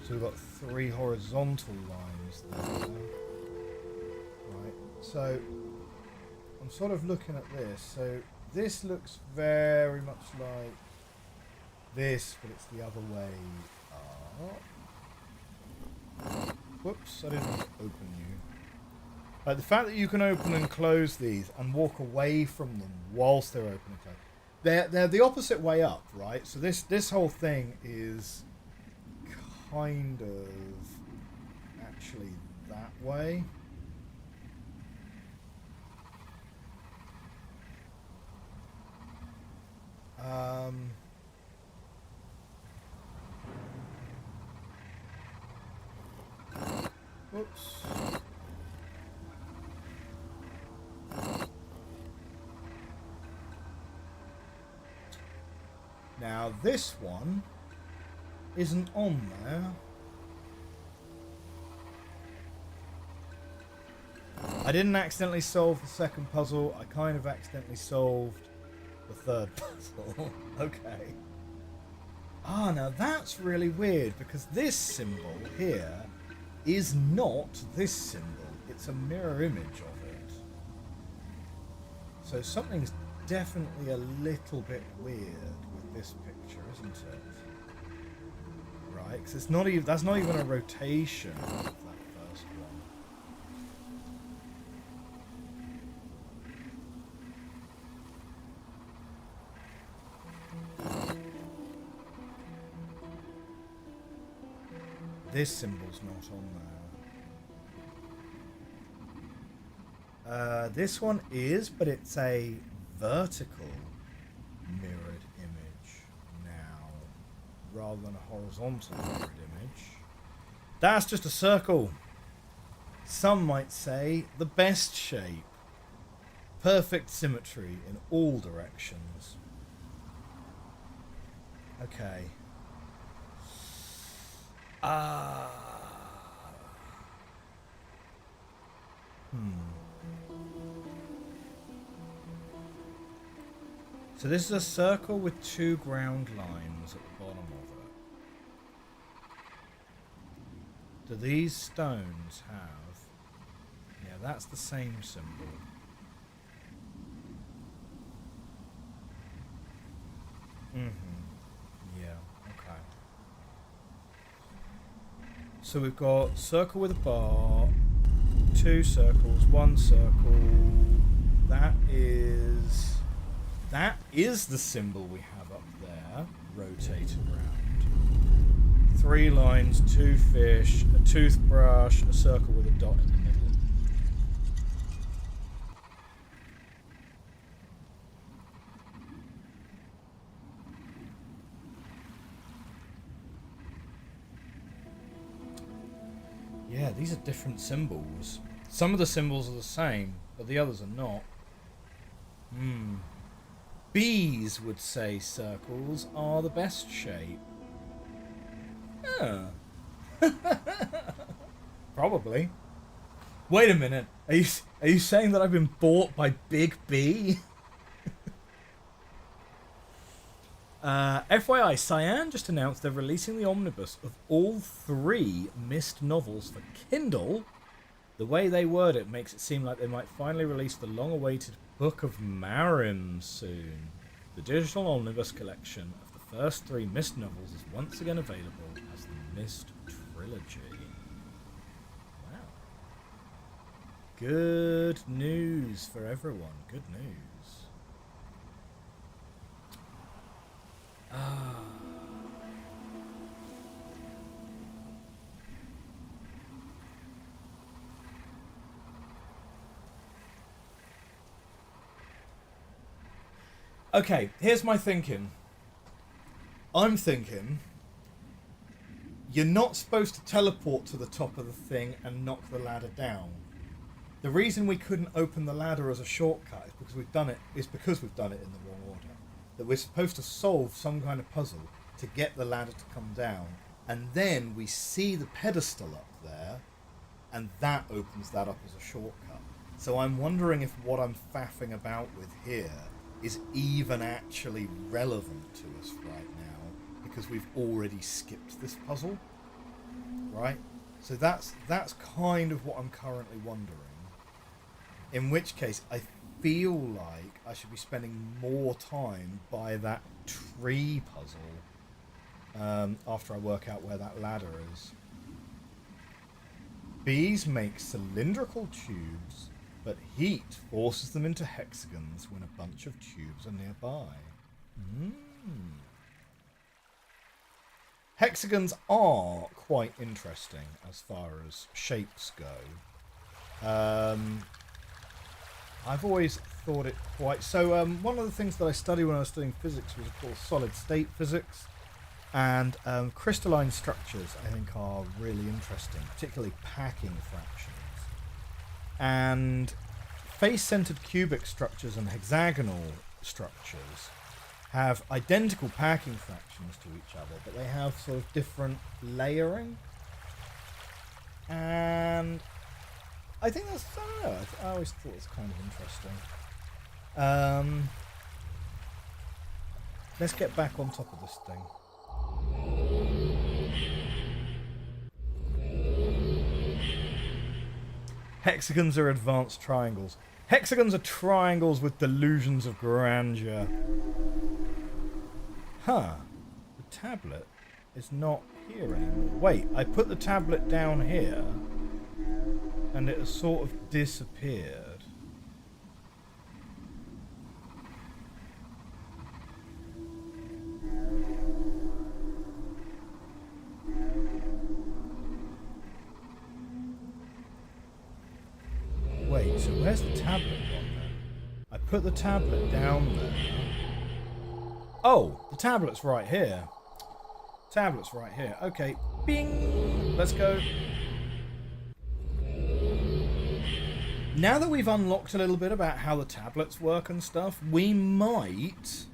So we've got 3 horizontal lines there. Right, so I'm sort of looking at this. So this looks very much like this, but it's the other way up. Whoops, I didn't open you. Like the fact that you can open and close these and walk away from them whilst they're open and closed. They're the opposite way up, right? So this whole thing is kind of actually that way. Whoops. Now this one isn't on there. I didn't accidentally solve the second puzzle. I kind of accidentally solved the third puzzle. Okay. Ah, now that's really weird because this symbol here is not this symbol. It's a mirror image of it. So something's definitely a little bit weird with this picture, isn't it? Right, because it's not even, that's not even a rotation of that first one. This symbol's not on there. This one is, but it's a vertical mirrored image now, rather than a horizontal mirrored image. That's just a circle. Some might say the best shape. Perfect symmetry in all directions. Okay. Ah. So this is a circle with 2 ground lines at the bottom of it. Do these stones have... Yeah, that's the same symbol. Yeah, okay. So we've got circle with a bar, 2 circles, 1 circle. That is the symbol we have up there, rotated around. 3 lines, 2 fish, a toothbrush, a circle with a dot in the middle. Yeah, these are different symbols. Some of the symbols are the same, but the others are not. Bees would say circles are the best shape. Huh. Probably. Wait a minute. Are you saying that I've been bought by Big B? FYI, Cyan just announced they're releasing the omnibus of all 3 Myst novels for Kindle. The way they word it makes it seem like they might finally release the long-awaited Book of Marim soon. The digital omnibus collection of the first 3 Myst novels is once again available as the Myst Trilogy. Wow. Good news for everyone. Good news. Okay, here's my thinking. I'm thinking you're not supposed to teleport to the top of the thing and knock the ladder down. The reason we couldn't open the ladder as a shortcut is because we've done it in the wrong order. That we're supposed to solve some kind of puzzle to get the ladder to come down, and then we see the pedestal up there, and that opens that up as a shortcut. So I'm wondering if what I'm faffing about with here is even actually relevant to us right now, because we've already skipped this puzzle, right? So that's kind of what I'm currently wondering. In which case, I feel like I should be spending more time by that tree puzzle after I work out where that ladder is. Bees make cylindrical tubes, but heat forces them into hexagons when a bunch of tubes are nearby. Hexagons are quite interesting as far as shapes go. I've always thought it quite... So one of the things that I studied when I was studying physics was called solid state physics. And crystalline structures, I think, are really interesting, particularly packing fractions. And face-centered cubic structures and hexagonal structures have identical packing fractions to each other, but they have sort of different layering. And I think that's... I don't know, I always thought it was kind of interesting. Let's get back on top of this thing. Hexagons are advanced triangles. Hexagons are triangles with delusions of grandeur. Huh. The tablet is not here anymore. Wait, I put the tablet down here and it has sort of disappeared. Wait, so where's the tablet gone then? I put the tablet down there. Oh, the tablet's right here. Tablet's right here. Okay, bing! Let's go. Now that we've unlocked a little bit about how the tablets work and stuff, we might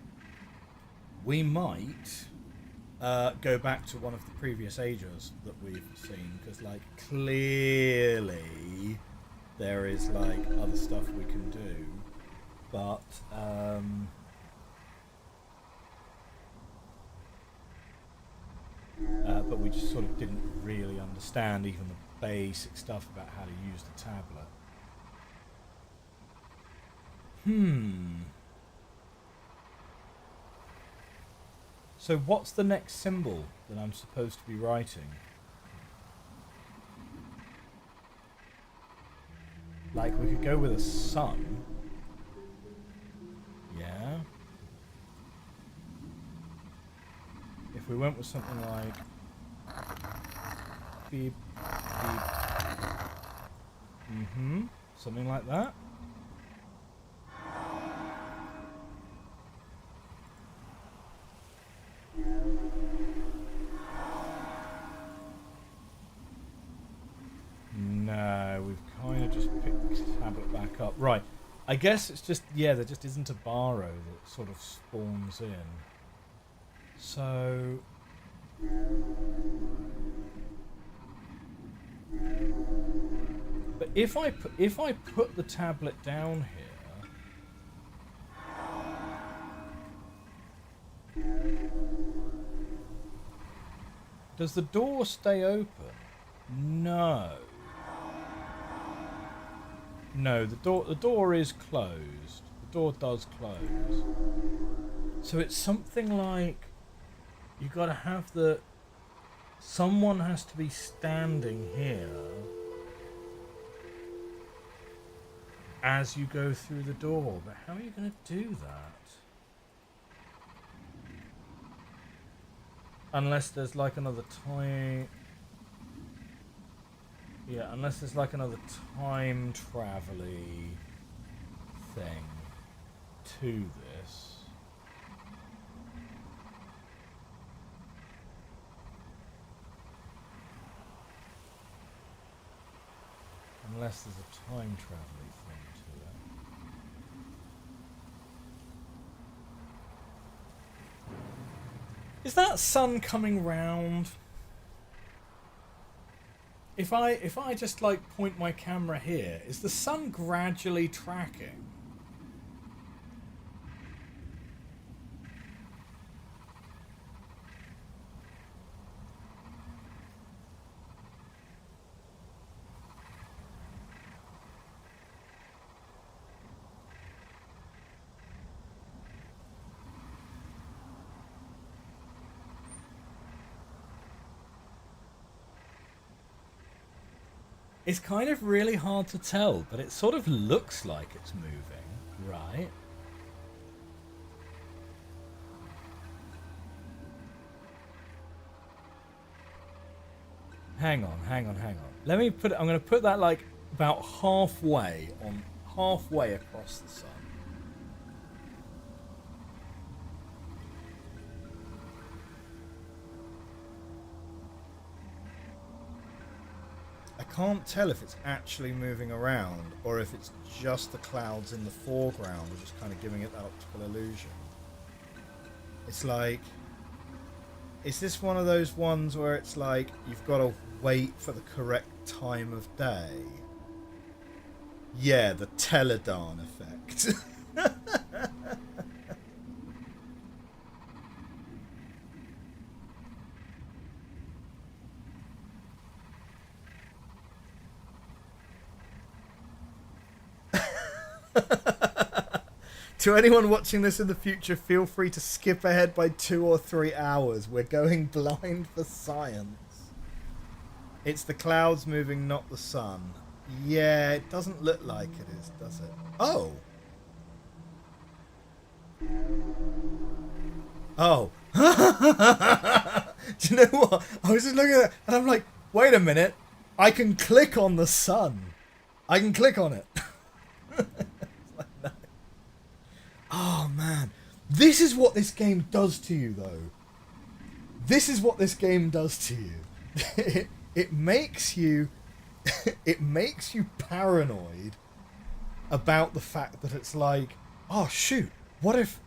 go back to one of the previous ages that we've seen, because like clearly there is like other stuff we can do, but we just sort of didn't really understand even the basic stuff about how to use the tablet. So what's the next symbol that I'm supposed to be writing? Like, we could go with a sun. Yeah. If we went with something like... beep, beep. Something like that. No, we've kind of just picked the tablet back up. Right. I guess it's just, yeah, there just isn't a borrow that sort of spawns in. So... But if I put the tablet down here... Does the door stay open? No. No, the door is closed. The door does close. So it's something like you got to have someone has to be standing here as you go through the door. But how are you going to do that? Unless there's like another time... Yeah, unless there's like another time travel-y thing to this. Unless there's a time travel-y thing to it. Is that sun coming round? If I just like point my camera here, is the sun gradually tracking? It's kind of really hard to tell, but it sort of looks like it's moving, right? Hang on. Let me put it, I'm going to put that like about halfway across the sun. I can't tell if it's actually moving around or if it's just the clouds in the foreground are just kind of giving it that optical illusion. It's like, is this one of those ones where it's like you've got to wait for the correct time of day? Yeah, the Teledarn effect. To anyone watching this in the future, feel free to skip ahead by 2 or 3 hours. We're going blind for science. It's the clouds moving, not the sun. Yeah, it doesn't look like it is, does it? Oh! Oh. Do you know what? I was just looking at it and I'm like, wait a minute. I can click on the sun. I can click on it. Oh man, this is what this game does to you though. This is what this game does to you. It makes you paranoid about the fact that it's like, oh shoot, what if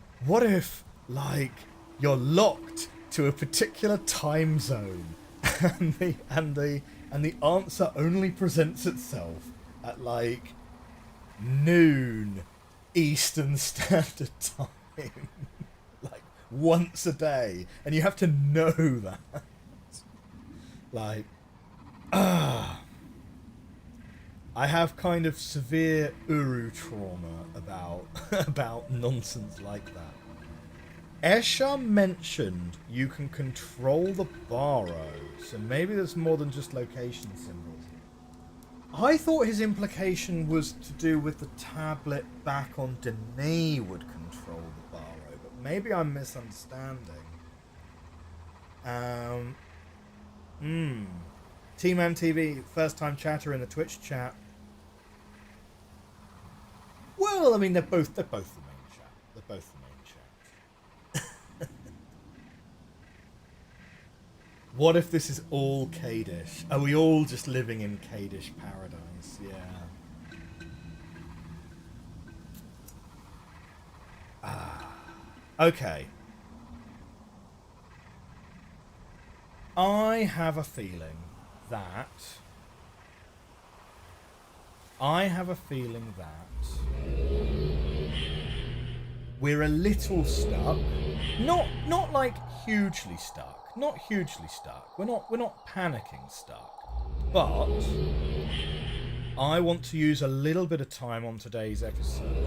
like you're locked to a particular time zone, and the answer only presents itself at like noon Eastern Standard Time, like once a day, and you have to know that. Like, I have kind of severe Uru trauma about about nonsense like that. Escher mentioned you can control the Barrow, so maybe there's more than just location symbols. I thought his implication was to do with the tablet back on Denis would control the Barrow, but maybe I'm misunderstanding. Team MTV, first time chatter in the Twitch chat. Well, I mean, they're both the main chat. They're both the main chat. What if this is all Kadish? Are we all just living in Kadish paradise? Yeah. Okay. I have a feeling that we're a little stuck. Not like hugely stuck. Not hugely stuck. We're not panicking stuck. But I want to use a little bit of time on today's episode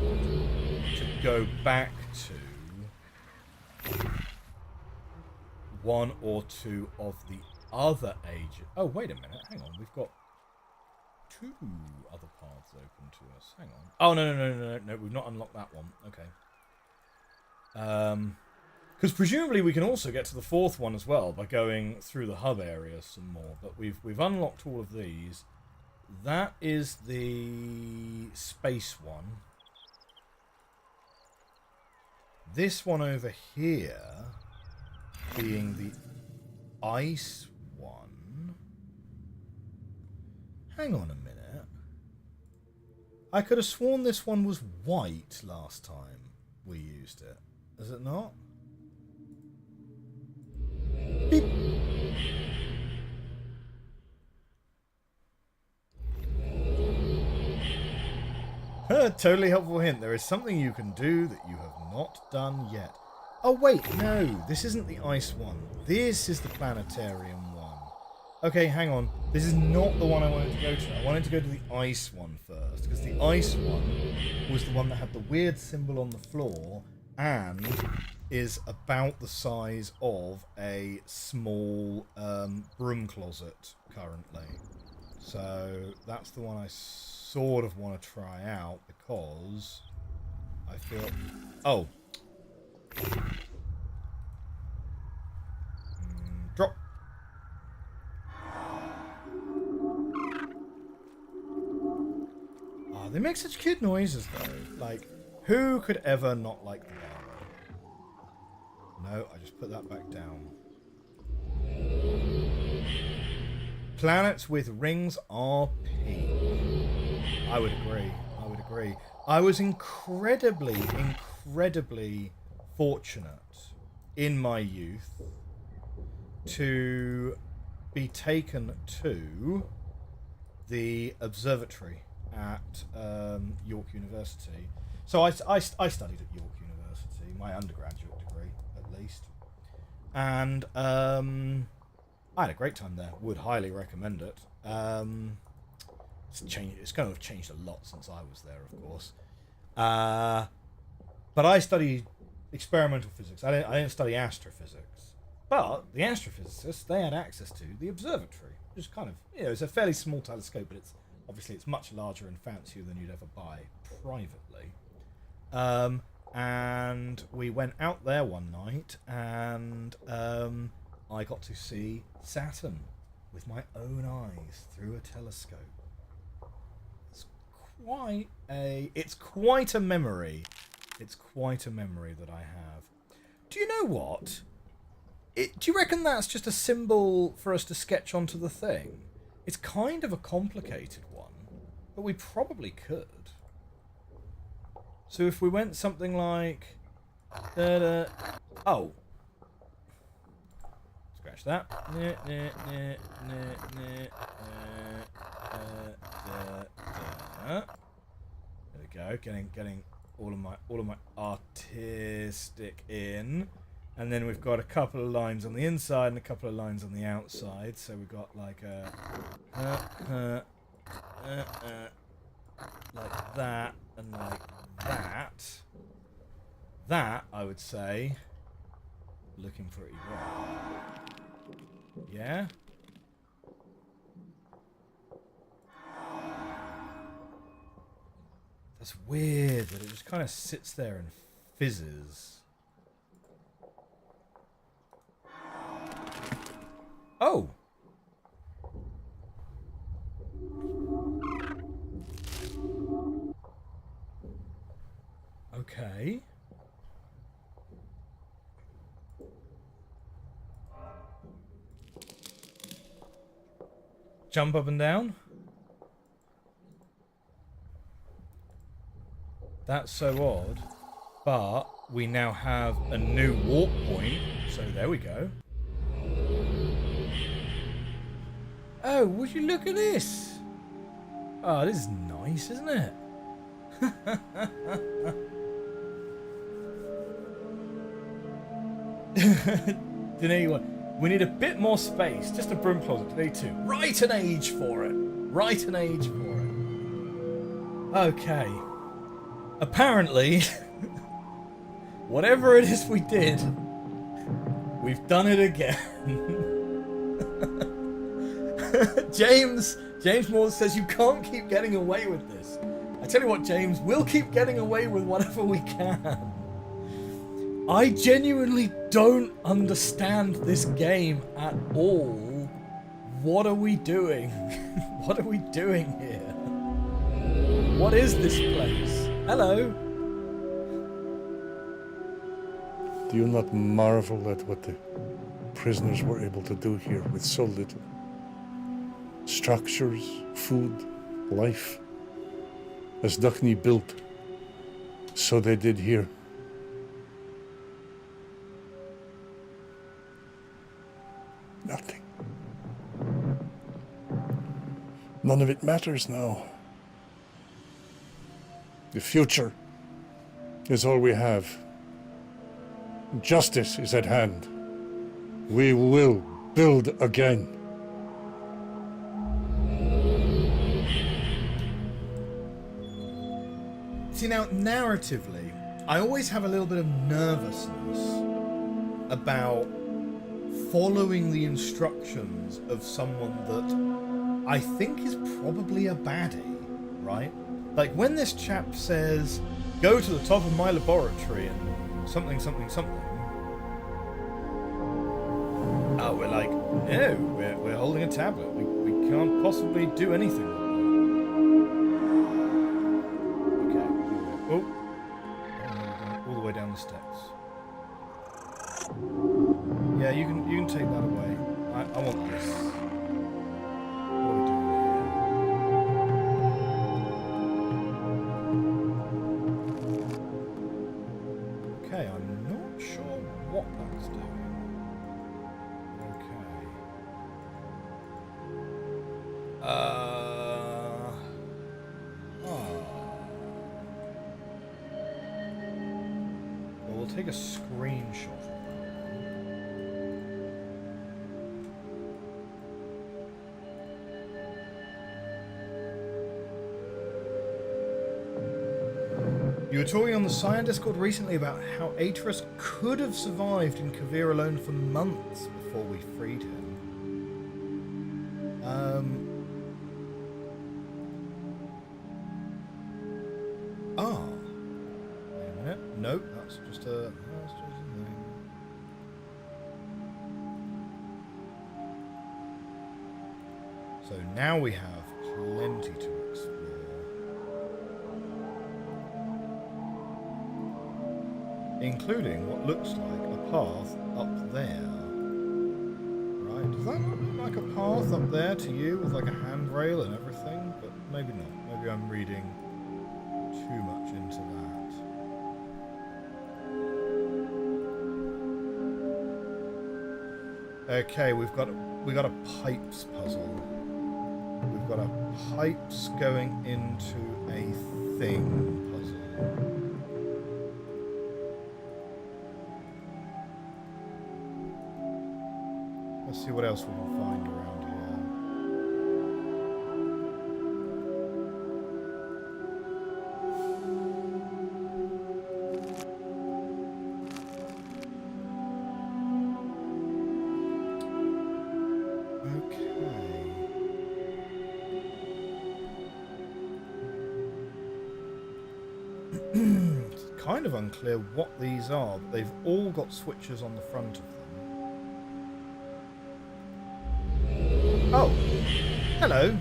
to go back to one or two of the other ages. Oh, wait a minute. Hang on. We've got two other paths open to us. Hang on. Oh, no. We've not unlocked that one. Okay. Because presumably we can also get to the fourth one as well by going through the hub area some more. But we've unlocked all of these. That is the space one. This one over here being the ice one. Hang on a minute. I could have sworn this one was white last time we used it. Is it not? Beep. Totally helpful hint. There is something you can do that you have not done yet. Oh wait, no. This isn't the ice one. This is the planetarium one. Okay, hang on. This is not the one I wanted to go to. I wanted to go to the ice one first, because the ice one was the one that had the weird symbol on the floor and is about the size of a small broom closet currently. So that's the one I sort of want to try out because I feel... Oh. Drop. Oh, they make such cute noises though. Like, who could ever not like the Barrow? No, I just put that back down. Planets with rings are peak. I would agree. I was incredibly fortunate in my youth to be taken to the observatory at York University. So I studied at York University, my undergraduate degree at least, and I had a great time there. Would highly recommend it. It's kind of changed a lot since I was there, of course. But I studied experimental physics. I didn't study astrophysics. But the astrophysicists, they had access to the observatory, which is kind of, it's a fairly small telescope, but it's much larger and fancier than you'd ever buy privately. And we went out there one night, and I got to see Saturn with my own eyes through a telescope. It's quite a memory. It's quite a memory that I have. Do you know what? Do you reckon that's just a symbol for us to sketch onto the thing? It's kind of a complicated one, but we probably could. So if we went something like... Oh. Scratch that. There we go. Getting all of my artistic in. And then we've got a couple of lines on the inside and a couple of lines on the outside. So we've got like a like that and like that. That, I would say, looking pretty well. Yeah? That's weird that it just kind of sits there and fizzes. Oh! Okay. Jump up and down. That's so odd. But we now have a new warp point. So there we go. Oh, would you look at this? Oh, this is nice, isn't it? We need a bit more space. Just a broom closet. Day 2. Right an age for it. Right an age for it. Okay. Apparently, whatever it is we did, we've done it again. James Moore says you can't keep getting away with this. I tell you what, James, we'll keep getting away with whatever we can. I genuinely don't understand this game at all. What are we doing? What are we doing here? What is this place? Hello? Do you not marvel at what the prisoners were able to do here with so little? Structures, food, life. As Duckney built, so they did here. Nothing. None of it matters now. The future is all we have. Justice is at hand. We will build again. See, now, narratively, I always have a little bit of nervousness about following the instructions of someone that I think is probably a baddie, right? Like, when this chap says, go to the top of my laboratory and something, something, something. Oh, we're like, no, we're holding a tablet. We can't possibly do anything. Oh, all the way down the steps. Yeah, you can take that away. I want this. What are we doing here? Okay, I'm not sure what that's doing. Take a screenshot of that. You were talking on the Cyan Discord recently about how Atreus could have survived in Kavir alone for months before we freed him. Wait a minute. Nope, that's just a thing. So now we have plenty to explore. Including what looks like a path up there. Right, does that not look like a path up there to you with like a handrail and everything? But maybe not. Maybe I'm reading too much into that. Okay, we got a pipes puzzle. We've got a pipes going into a thing puzzle. Let's see what else we can find around here. It's kind of unclear what these are, but they've all got switches on the front of them. Oh, hello.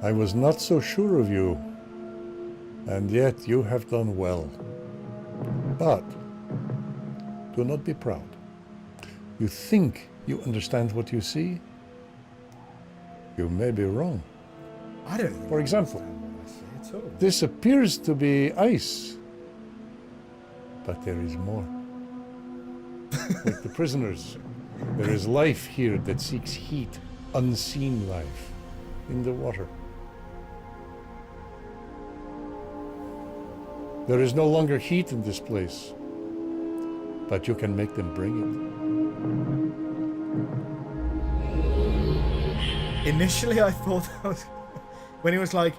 I was not so sure of you, and yet you have done well. But do not be proud. You think you understand what you see? You may be wrong. I don't really For example, understand what I see at all. this appears to be ice, but there is more. Like the prisoners, there is life here that seeks heat, unseen life, in the water. There is no longer heat in this place, but you can make them bring it. Initially, I thought that was when he was like,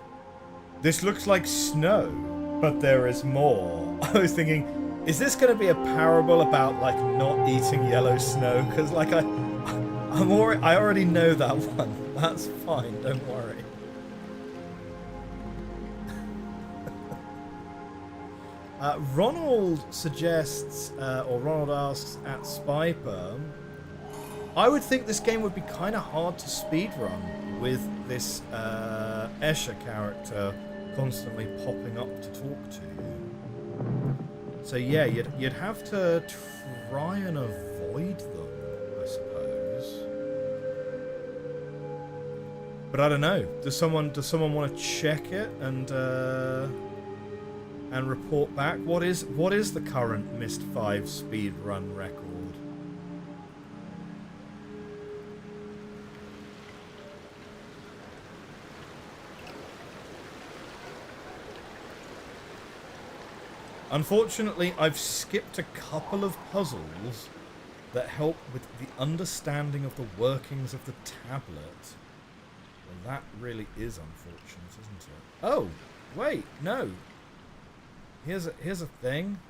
"This looks like snow, but there is more." I was thinking, is this going to be a parable about like not eating yellow snow? Because like I already know that one. That's fine. Don't worry. Ronald suggests, or Ronald asks at Spyperm, I would think this game would be kind of hard to speedrun with this Escher character constantly popping up to talk to you. So yeah, you'd have to try and avoid them, I suppose. But I don't know. Does someone want to check it and report back? What is the current Myst 5 speedrun record? Unfortunately, I've skipped a couple of puzzles that help with the understanding of the workings of the tablet. Well, that really is unfortunate, isn't it? Oh, wait, no. Here's a thing.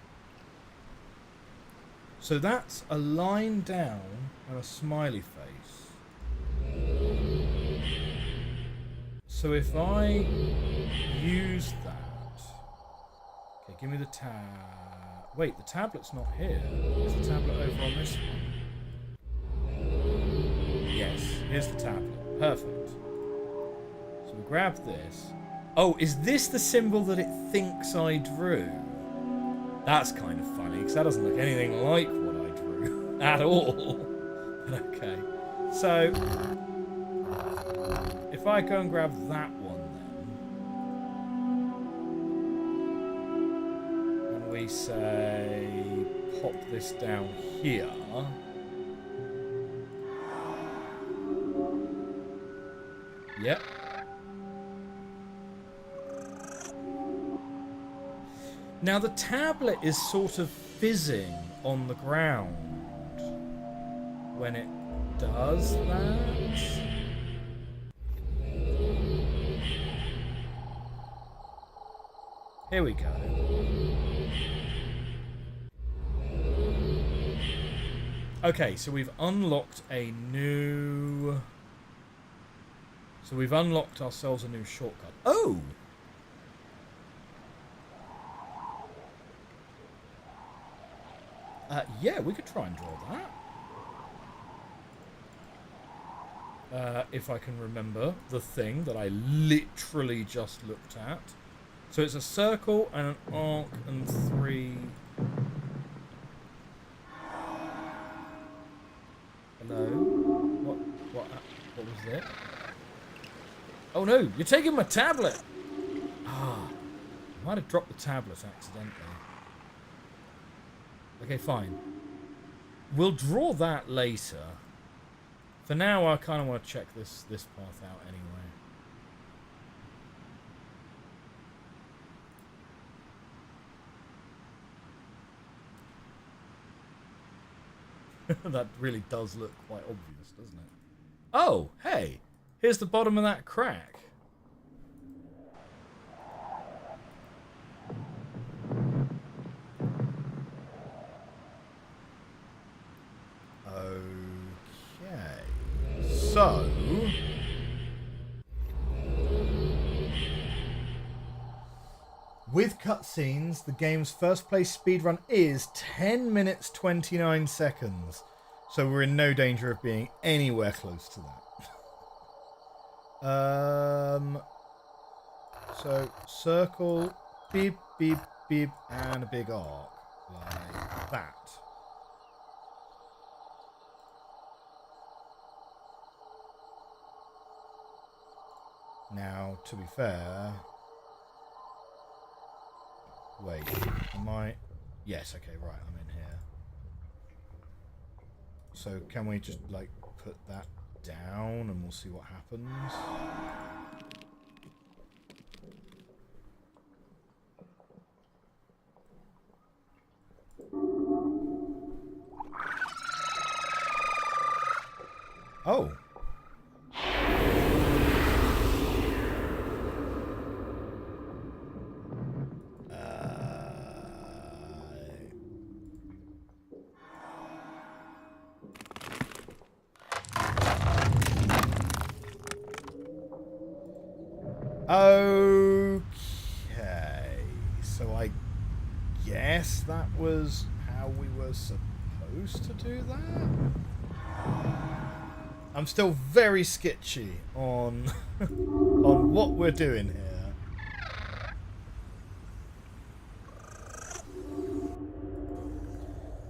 So that's a line down and a smiley face. So if I use that... Okay, give me the tab... Wait, the tablet's not here. Is the tablet over on this one? Yes, here's the tablet. Perfect. So we grab this. Oh, is this the symbol that it thinks I drew? That's kind of funny, because that doesn't look anything like what I drew at all. But okay. So, if I go and grab that one then, and we say, pop this down here. Yep. Now the tablet is sort of fizzing on the ground when it does that. Here we go. Okay, so we've unlocked a new... So we've unlocked ourselves a new shortcut. Oh! Yeah, we could try and draw that. If I can remember the thing that I literally just looked at. So it's a circle and an arc and 3... Hello? What was it? Oh no, you're taking my tablet! Ah, I might have dropped the tablet accidentally. Okay, fine. We'll draw that later. For now, I kind of want to check this path out anyway. That really does look quite obvious, doesn't it? Oh, hey! Here's the bottom of that crack. Okay. So... with cutscenes, the game's first place speedrun is 10 minutes 29 seconds. So we're in no danger of being anywhere close to that. So circle, beep, beep, beep, and a big arc. Like that. Now, to be fair... wait, am I... yes, okay, right, I'm in here. So can we just, like, put that down and we'll see what happens? Oh. Okay, so I guess that was how we were supposed to do that? I'm still very sketchy on on what we're doing here.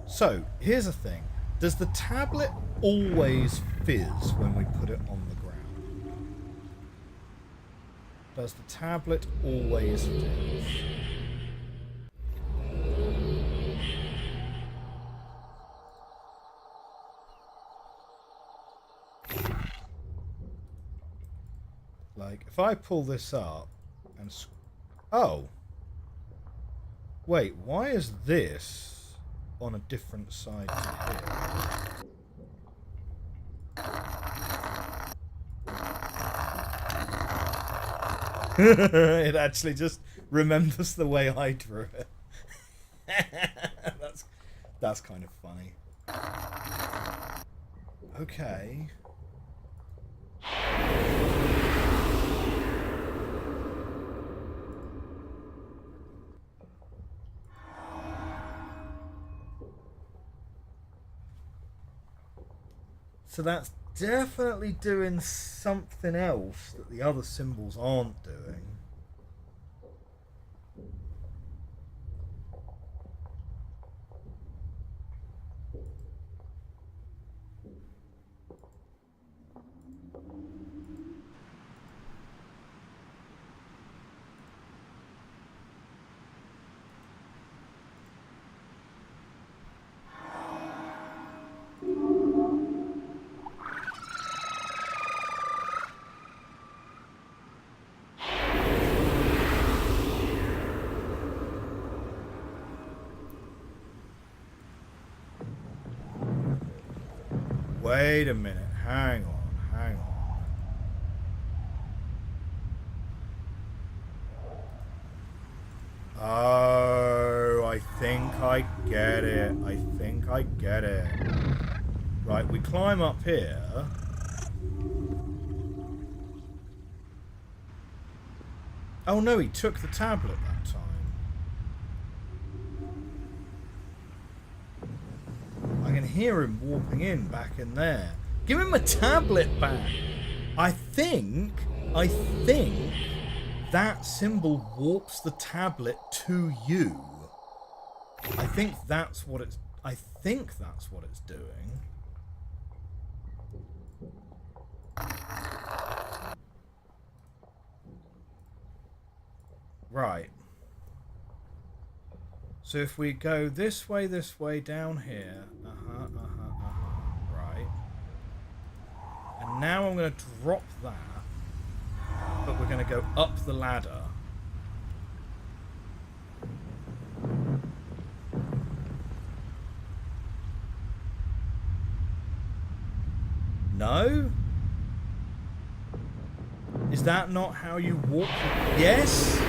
So, here's the thing. Does the tablet always fizz when we put it on the ground? Does the tablet always fizz? Like, if I pull this up and... oh! Wait, why is this on a different side to here? It actually just remembers the way I drew it. That's kind of funny. Okay. So that's definitely doing something else that the other symbols aren't doing. Wait a minute, hang on. Oh, I think I get it. Right, we climb up here. Oh no, he took the tablet that time. I can hear him warping in back in there. Give him a tablet back. I think that symbol warps the tablet to you. I think that's what it's doing. Right. So if we go this way, down here. now I'm going to drop that, but we're going to go up the ladder. No? Is that not how you walk? Yes?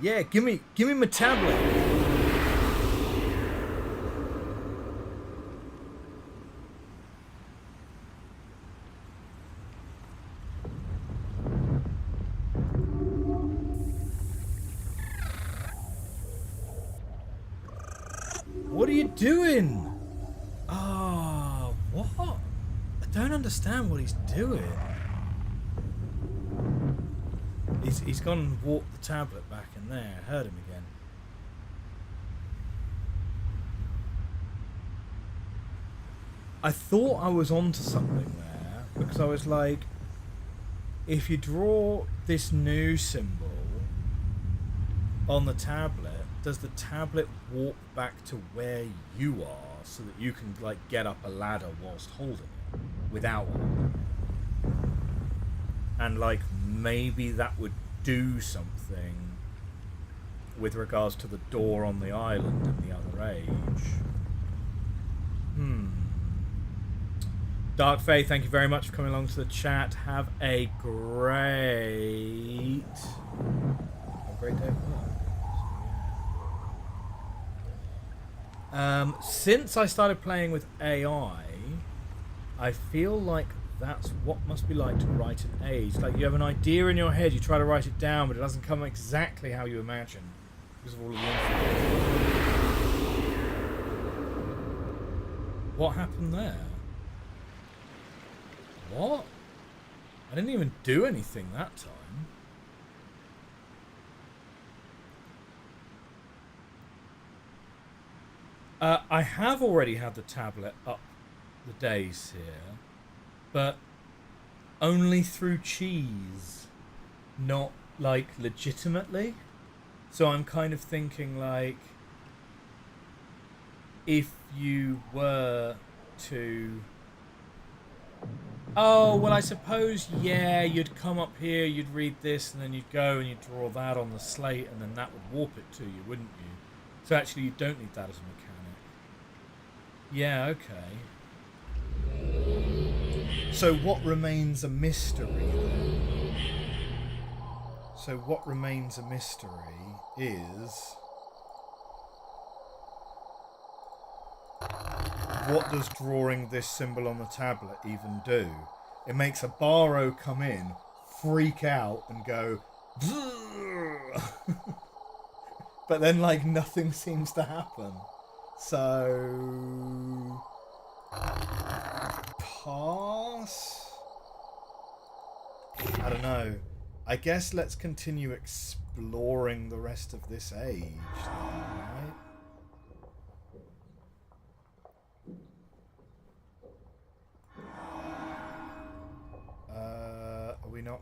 Yeah, give me my tablet. What are you doing? Oh, what? I don't understand what he's doing. He's gone and walked the tablet back in there. I heard him again. I thought I was onto something there because I was like, if you draw this new symbol on the tablet, does the tablet walk back to where you are so that you can like get up a ladder whilst holding it without holding it? And like maybe that would do something with regards to the door on the island in the other age. Dark Faith, thank you very much for coming along to the chat. Have a great day of work. Since I started playing with AI, I feel like that's what must be like to write an age. Like you have an idea in your head, you try to write it down, but it doesn't come exactly how you imagine because of all of the information. What happened there? What? I didn't even do anything that time. I have already had the tablet up the days here, but only through cheese, not like legitimately. So I'm kind of thinking like, if you were to... Oh, well, I suppose, yeah, you'd come up here, you'd read this, and then you'd go and you'd draw that on the slate, and then that would warp it to you, wouldn't you? So actually, you don't need that as a mechanic. Yeah, okay. So what remains a mystery then? So what remains a mystery is... what does drawing this symbol on the tablet even do? It makes a Baro come in, freak out, and go... but then, like, nothing seems to happen. So... pass? I don't know. I guess let's continue exploring the rest of this age, right?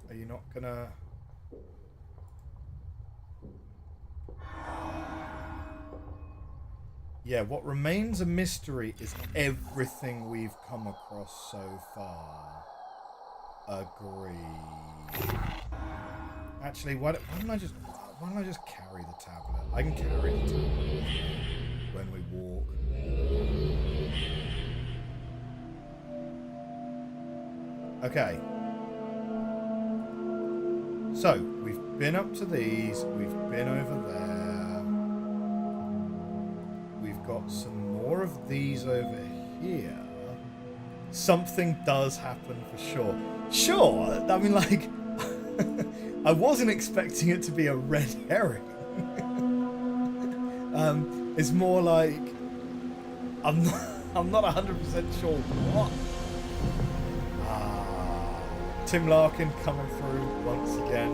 Are you not gonna... Yeah, what remains a mystery is everything we've come across so far. Agreed. Actually, why don't I just carry the tablet? I can carry the tablet when we walk. Okay. So, we've been up to these, we've been over there. We've got some more of these over here. Something does happen for sure. Sure, I mean, like, I wasn't expecting it to be a red herring. It's more like, I'm not 100% sure what. Tim Larkin coming through once again.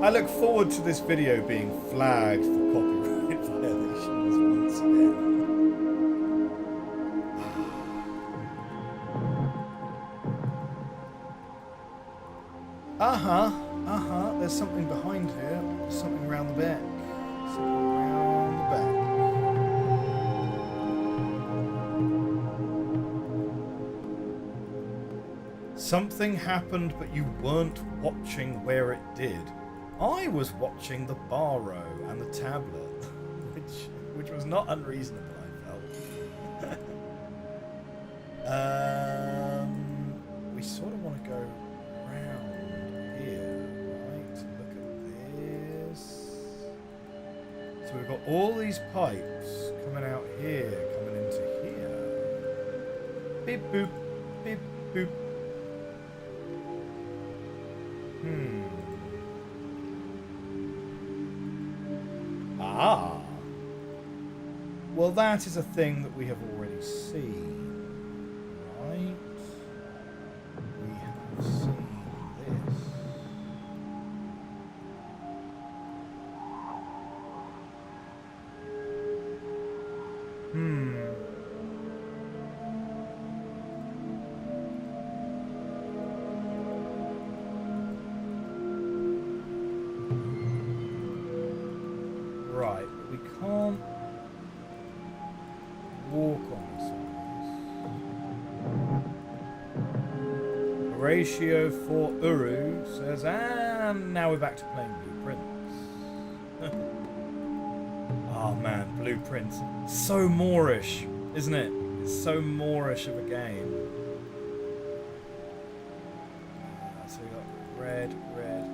I look forward to this video being flagged for copyright violations once again. There's something behind here. There's something around the back. Something around the back. Something happened, but you weren't watching where it did. I was watching the bar row and the tablet, which was not unreasonable, I felt. We sort of want to go round here, right? Look at this. So we've got all these pipes coming out here, coming into here. Beep boop, beep boop. Ah. Well, that is a thing that we have already seen, right? We have seen this. Right, we can't walk on this one. Ratio for Uru says, and now we're back to playing Blueprints. Oh man, Blueprints. So Moorish, isn't it? It's so Moorish of a game. So we got red, red, red.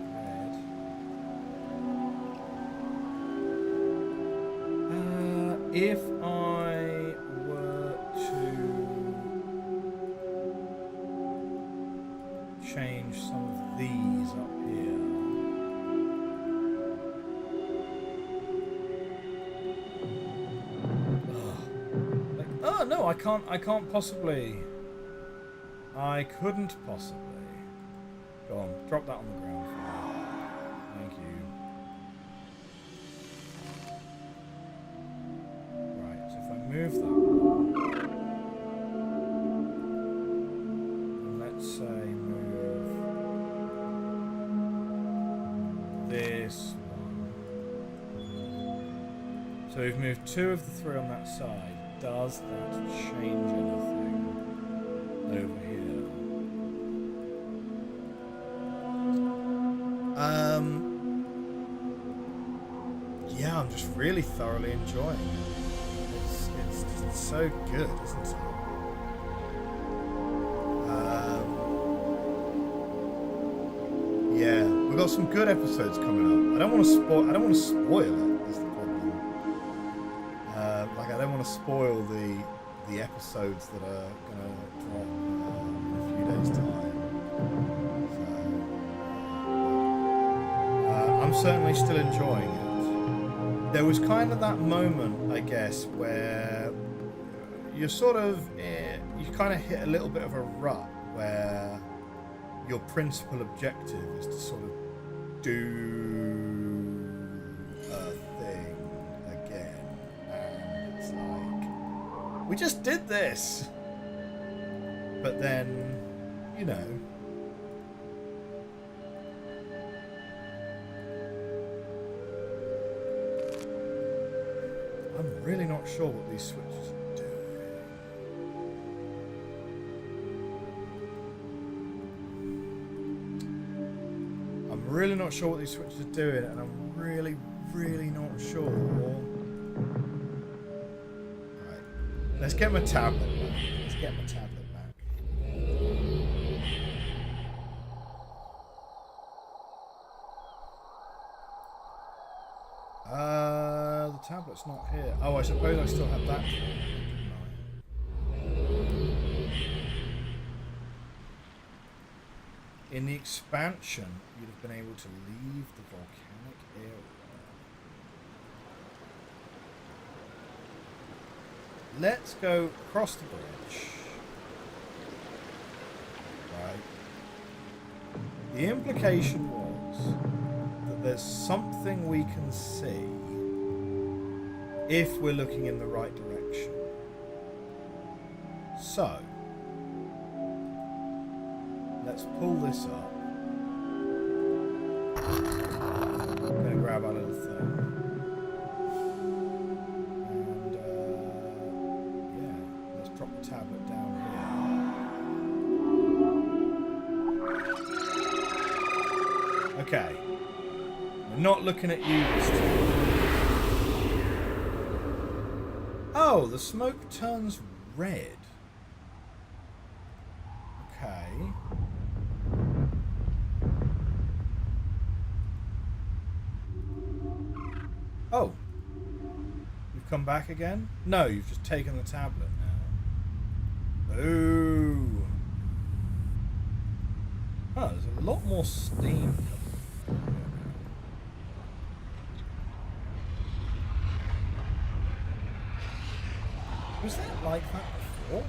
If I were to change some of these up here. Oh no, I can't possibly. I couldn't possibly. Go on, drop that on the ground for me. Thank you. Right, so if I move that one, and let's say move this one. So we've moved 2 of the 3 on that side. Does that change anything over here? Yeah, I'm just really thoroughly enjoying it. It's so good, isn't it? Yeah, we've got some good episodes coming up. I don't want to spoil it. Is the problem? Like, I don't want to spoil the episodes that are gonna drop in a few days' time. So, I'm certainly still enjoying it. There was kind of that moment, I guess, where you're sort of you kind of hit a little bit of a rut where your principal objective is to sort of do a thing again, and it's like, we just did this, but then, you know, I'm really not sure what these switches are doing. I'm really not sure what these switches are doing, and I'm really, really not sure. Alright, let's get my tablet back. Let's get my tablet back. The tablet's not here. Oh, I suppose I still have that. In the expansion, you'd have been able to leave the volcanic area. Let's go across the bridge. Right. The implication was that there's something we can see if we're looking in the right direction. So, let's pull this up. grab our little thing. And, yeah, let's drop the tablet down here. Okay. We're not looking at you this time. Oh, the smoke turns red. Okay. Oh. You've come back again? No, you've just taken the tablet now. Ooh. Oh, there's a lot more steam coming from here now. Was that like that before?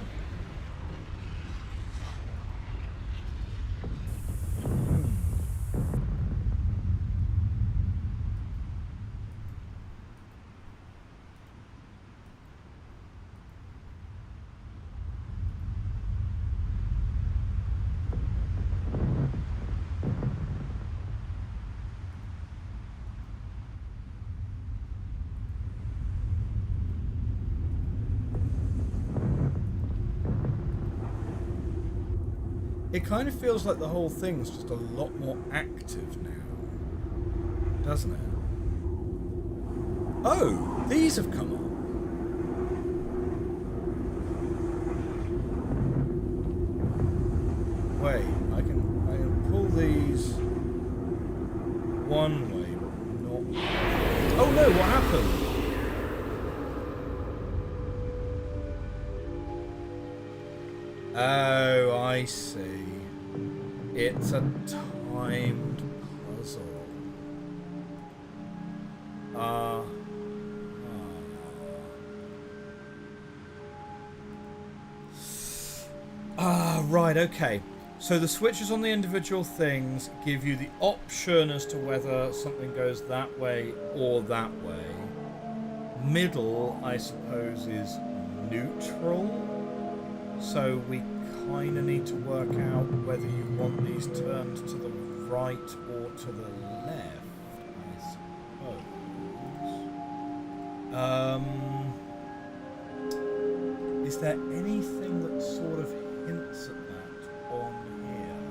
It kind of feels like the whole thing's just a lot more active now, doesn't it? Oh, these have come on. Wait, I can pull these one way, but not. Oh no! What happened? Oh, I see. It's a timed puzzle. Right, okay. So the switches on the individual things give you the option as to whether something goes that way or that way. Middle, I suppose, is neutral. So we kind of need to work out whether you want these turned to the right or to the left, I suppose. Is there anything that sort of hints at that on here?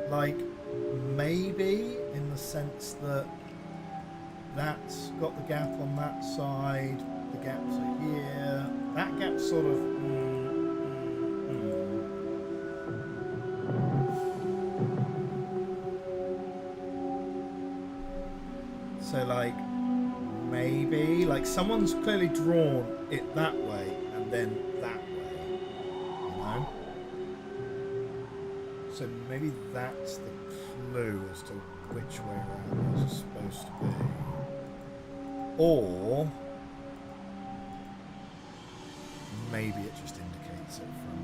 Like, maybe in the sense that that's got the gap on that side, the gaps are here, that gap's sort of... So, like, maybe, like, someone's clearly drawn it that way and then that way, you know? So maybe that's the clue as to which way around those are supposed to be. Or maybe it just indicates it from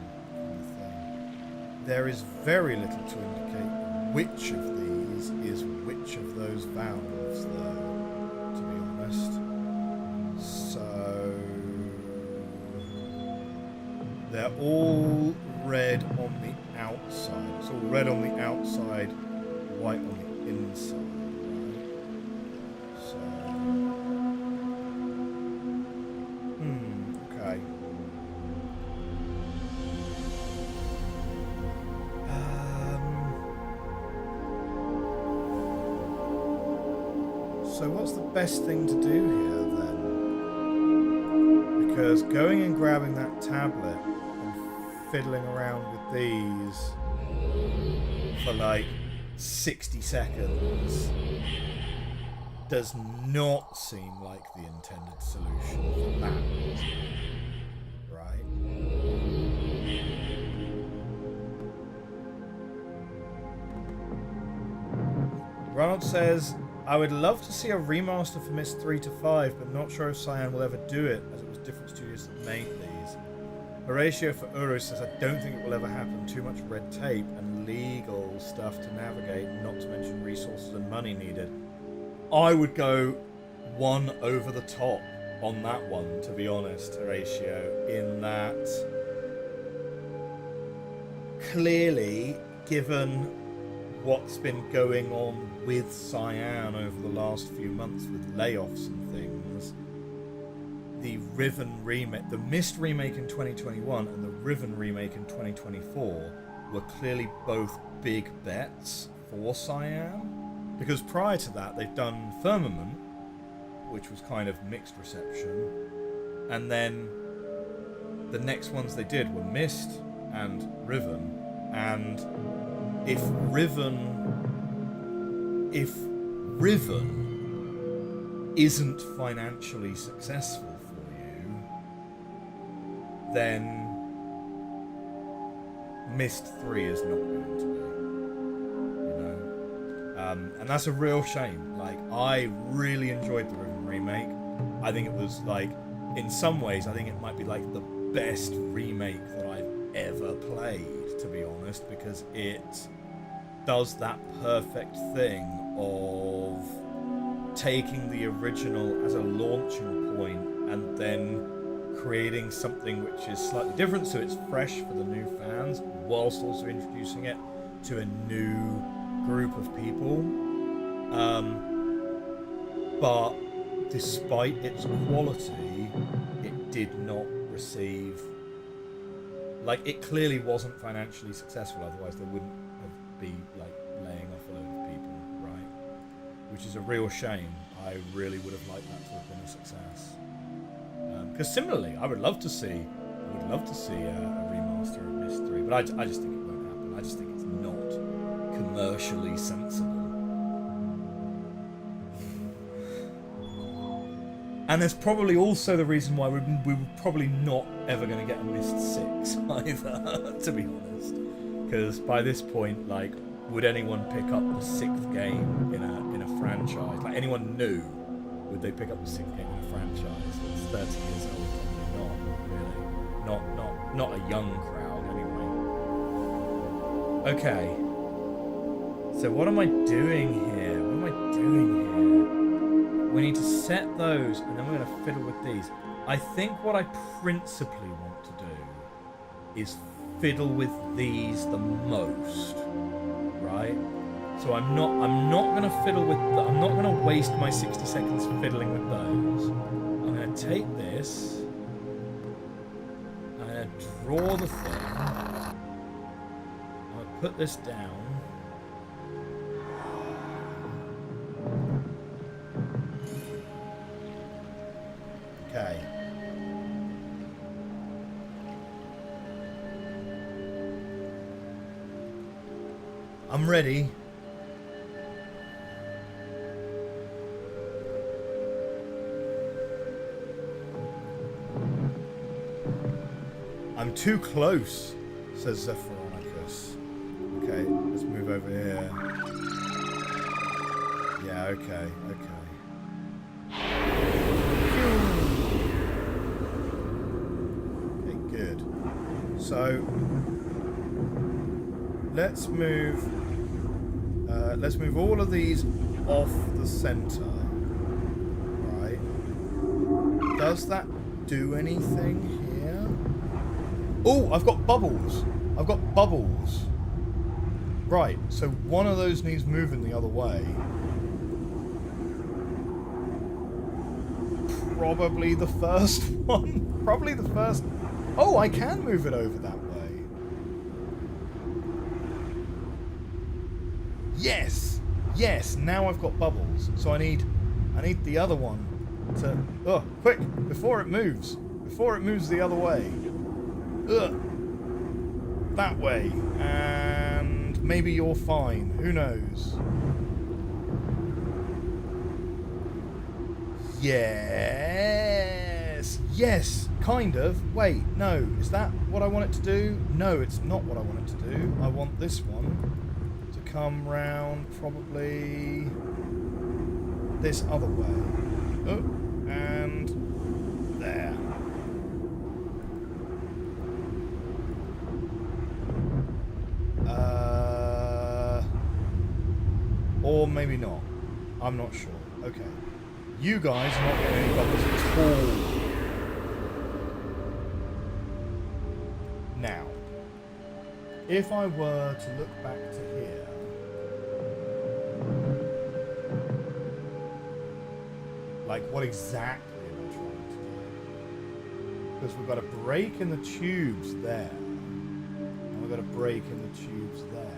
the thing. There is very little to indicate which of these is which of those valves, though, to be honest. So they're all red on the outside. It's all red on the outside, white on the inside. So what's the best thing to do here then? Because going and grabbing that tablet and fiddling around with these for like 60 seconds does not seem like the intended solution for that, right? Ronald says, I would love to see a remaster for Myst 3 to 5, but not sure if Cyan will ever do it, as it was different studios that made these. Horatio for Uru says, I don't think it will ever happen. Too much red tape and legal stuff to navigate, not to mention resources and money needed. I would go one over the top on that one, to be honest, Horatio, in that... clearly, given what's been going on with Cyan over the last few months with layoffs and things, the Riven remake, the Myst remake in 2021 and the Riven remake in 2024 were clearly both big bets for Cyan, because prior to that they've done Firmament, which was kind of mixed reception, and then the next ones they did were Myst and Riven. And if Riven isn't financially successful for you, then Myst 3 is not going to be, you know. And that's a real shame. Like, I really enjoyed the Riven remake. I think it was, like, in some ways, I think it might be like the best remake that I've ever played, to be honest, because it does that perfect thing of taking the original as a launching point and then creating something which is slightly different, so it's fresh for the new fans, whilst also introducing it to a new group of people. But despite its quality, it did not receive, like, it clearly wasn't financially successful, otherwise they wouldn't have been like laying off a load of people, right? Which is a real shame. I really would have liked that to have been a success. Because similarly, I would love to see a remaster of Myst 3, but I just think it won't happen. I just think it's not commercially sensible. And there's probably also the reason why we were probably not ever going to get a Myst 6 either, to be honest. Because by this point, like, would anyone pick up the 6th game in a franchise? Like, anyone new, would they pick up the 6th game in a franchise that's 30 years old? Probably not, really. Not a young crowd, anyway. Okay. So what am I doing here? We need to set those, and then we're going to fiddle with these. I think what I principally want to do is fiddle with these the most, right? So I'm not going to fiddle with I'm not going to waste my 60 seconds fiddling with those. I'm going to take this. I'm going to draw the thing. I'm going to put this down. Okay. I'm ready. I'm too close, says Zephyronicus. Okay, let's move over here. Yeah, okay. So let's move all of these off the center. Right. Does that do anything here? Oh, I've got bubbles. Right, so one of those needs moving the other way. Probably the first one. Oh, I can move it over that way. Yes, now I've got bubbles. So I need the other one to... Oh, quick, before it moves the other way. That way. And maybe you're fine. Who knows? Yes, kind of. Wait, no. Is that what I want it to do? No, it's not what I want it to do. I want this one to come round probably this other way. Oh, and there. Or maybe not. I'm not sure. Okay. You guys are not getting any bubbles at all. Now, if I were to look back to here, like what exactly am I trying to do? Because we've got a break in the tubes there, and we've got a break in the tubes there.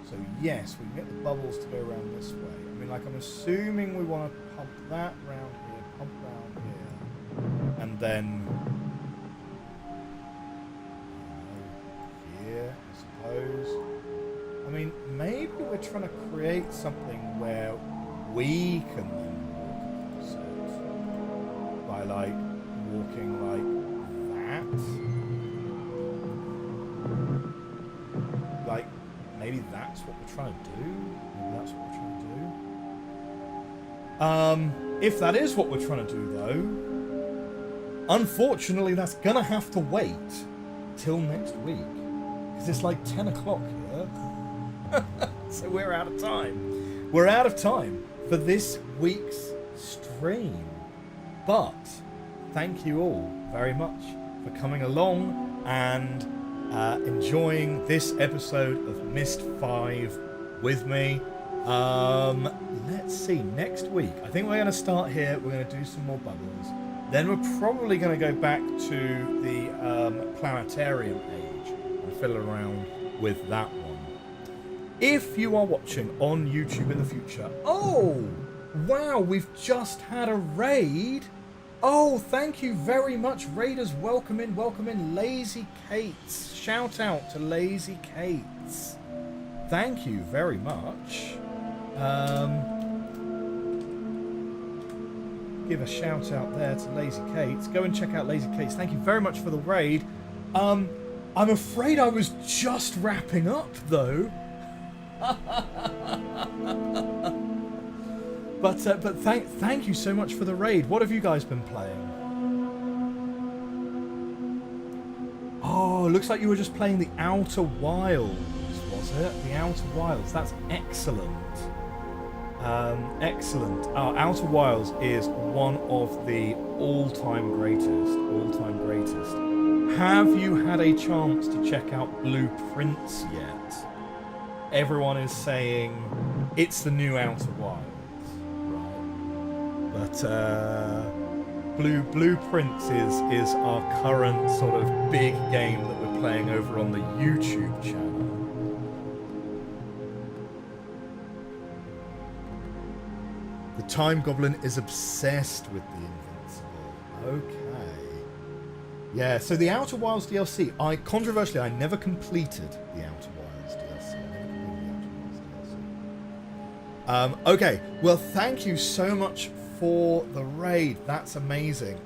So yes, we can get the bubbles to go around this way. I mean, like, I'm assuming we want to pump that round here, pump round here, and then here, I suppose. I mean, maybe we're trying to create something where we can then walk across it by, like, walking like that. Like, maybe that's what we're trying to do. Maybe that's what we're trying to do. If that is what we're trying to do, though, unfortunately, that's gonna have to wait till next week, because it's like 10 o'clock here. So we're out of time. We're out of time for this week's stream. But thank you all very much for coming along and enjoying this episode of Myst 5 with me. Let's see, next week, I think we're going to start here. We're going to do some more bubbles. Then we're probably going to go back to the planetarium age and fiddle around with that one. If you are watching on YouTube in the future, oh, wow, we've just had a raid. Oh, thank you very much, raiders. Welcome in, Lazy Kates. Shout out to Lazy Kates. Thank you very much. Give a shout out there to Lazy Kates. Go and check out Lazy Kates. Thank you very much for the raid. I'm afraid I was just wrapping up, though. But thank you so much for the raid. What have you guys been playing? Oh, looks like you were just playing the Outer Wilds, was it? The Outer Wilds. That's excellent. Excellent. Outer Wilds is one of the all-time greatest. Have you had a chance to check out Blueprints yet? Everyone is saying it's the new Outer Wilds, right? But Blueprints is our current sort of big game that we're playing over on the YouTube channel. The Time Goblin is obsessed with the Invincible. Okay. Yeah, so the Outer Wilds DLC, I never completed the Outer Wilds DLC. Okay, well, thank you so much for the raid. That's amazing.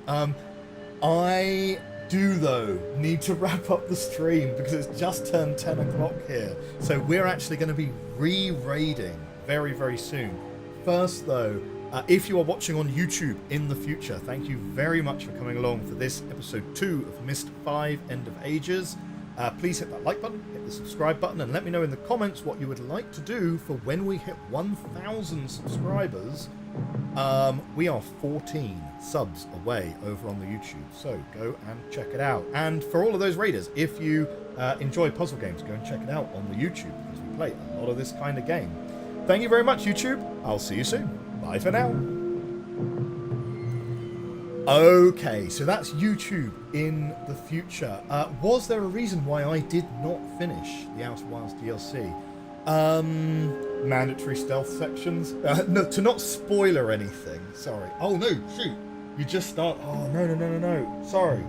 I do, though, need to wrap up the stream because it's just turned 10 o'clock here. So we're actually going to be re-raiding very, very soon. First, though, if you are watching on YouTube in the future, thank you very much for coming along for this episode 2 of Myst 5 End of Ages. Please hit that like button, hit the subscribe button, and let me know in the comments what you would like to do for when we hit 1,000 subscribers. We are 14 subs away over on the YouTube, so go and check it out. And for all of those raiders, if you enjoy puzzle games, go and check it out on the YouTube, because we play a lot of this kind of game. Thank you very much, YouTube. I'll see you soon. Bye for now. Okay, so that's YouTube in the future. Was there a reason why I did not finish the Outer Wilds DLC? Mandatory stealth sections? No, to not spoiler anything. Sorry. Oh, no, shoot. You just start... Oh, no. Sorry.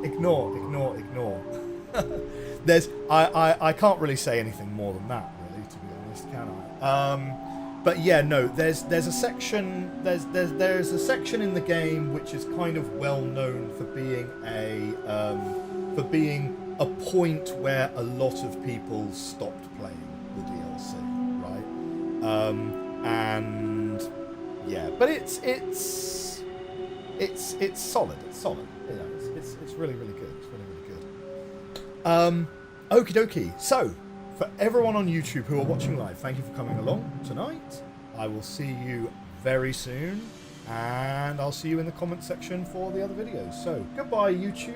Ignore. I can't really say anything more than that, really, to be honest, can I? But yeah, no, there's a section there's a section in the game which is kind of well known for being a point where a lot of people stopped playing the DLC, right? And yeah, but it's solid. It's solid. You know, it's really good. It's really good. Okie dokie. So, for everyone on YouTube who are watching live, thank you for coming along tonight. I will see you very soon, and I'll see you in the comment section for the other videos. So, goodbye, YouTube.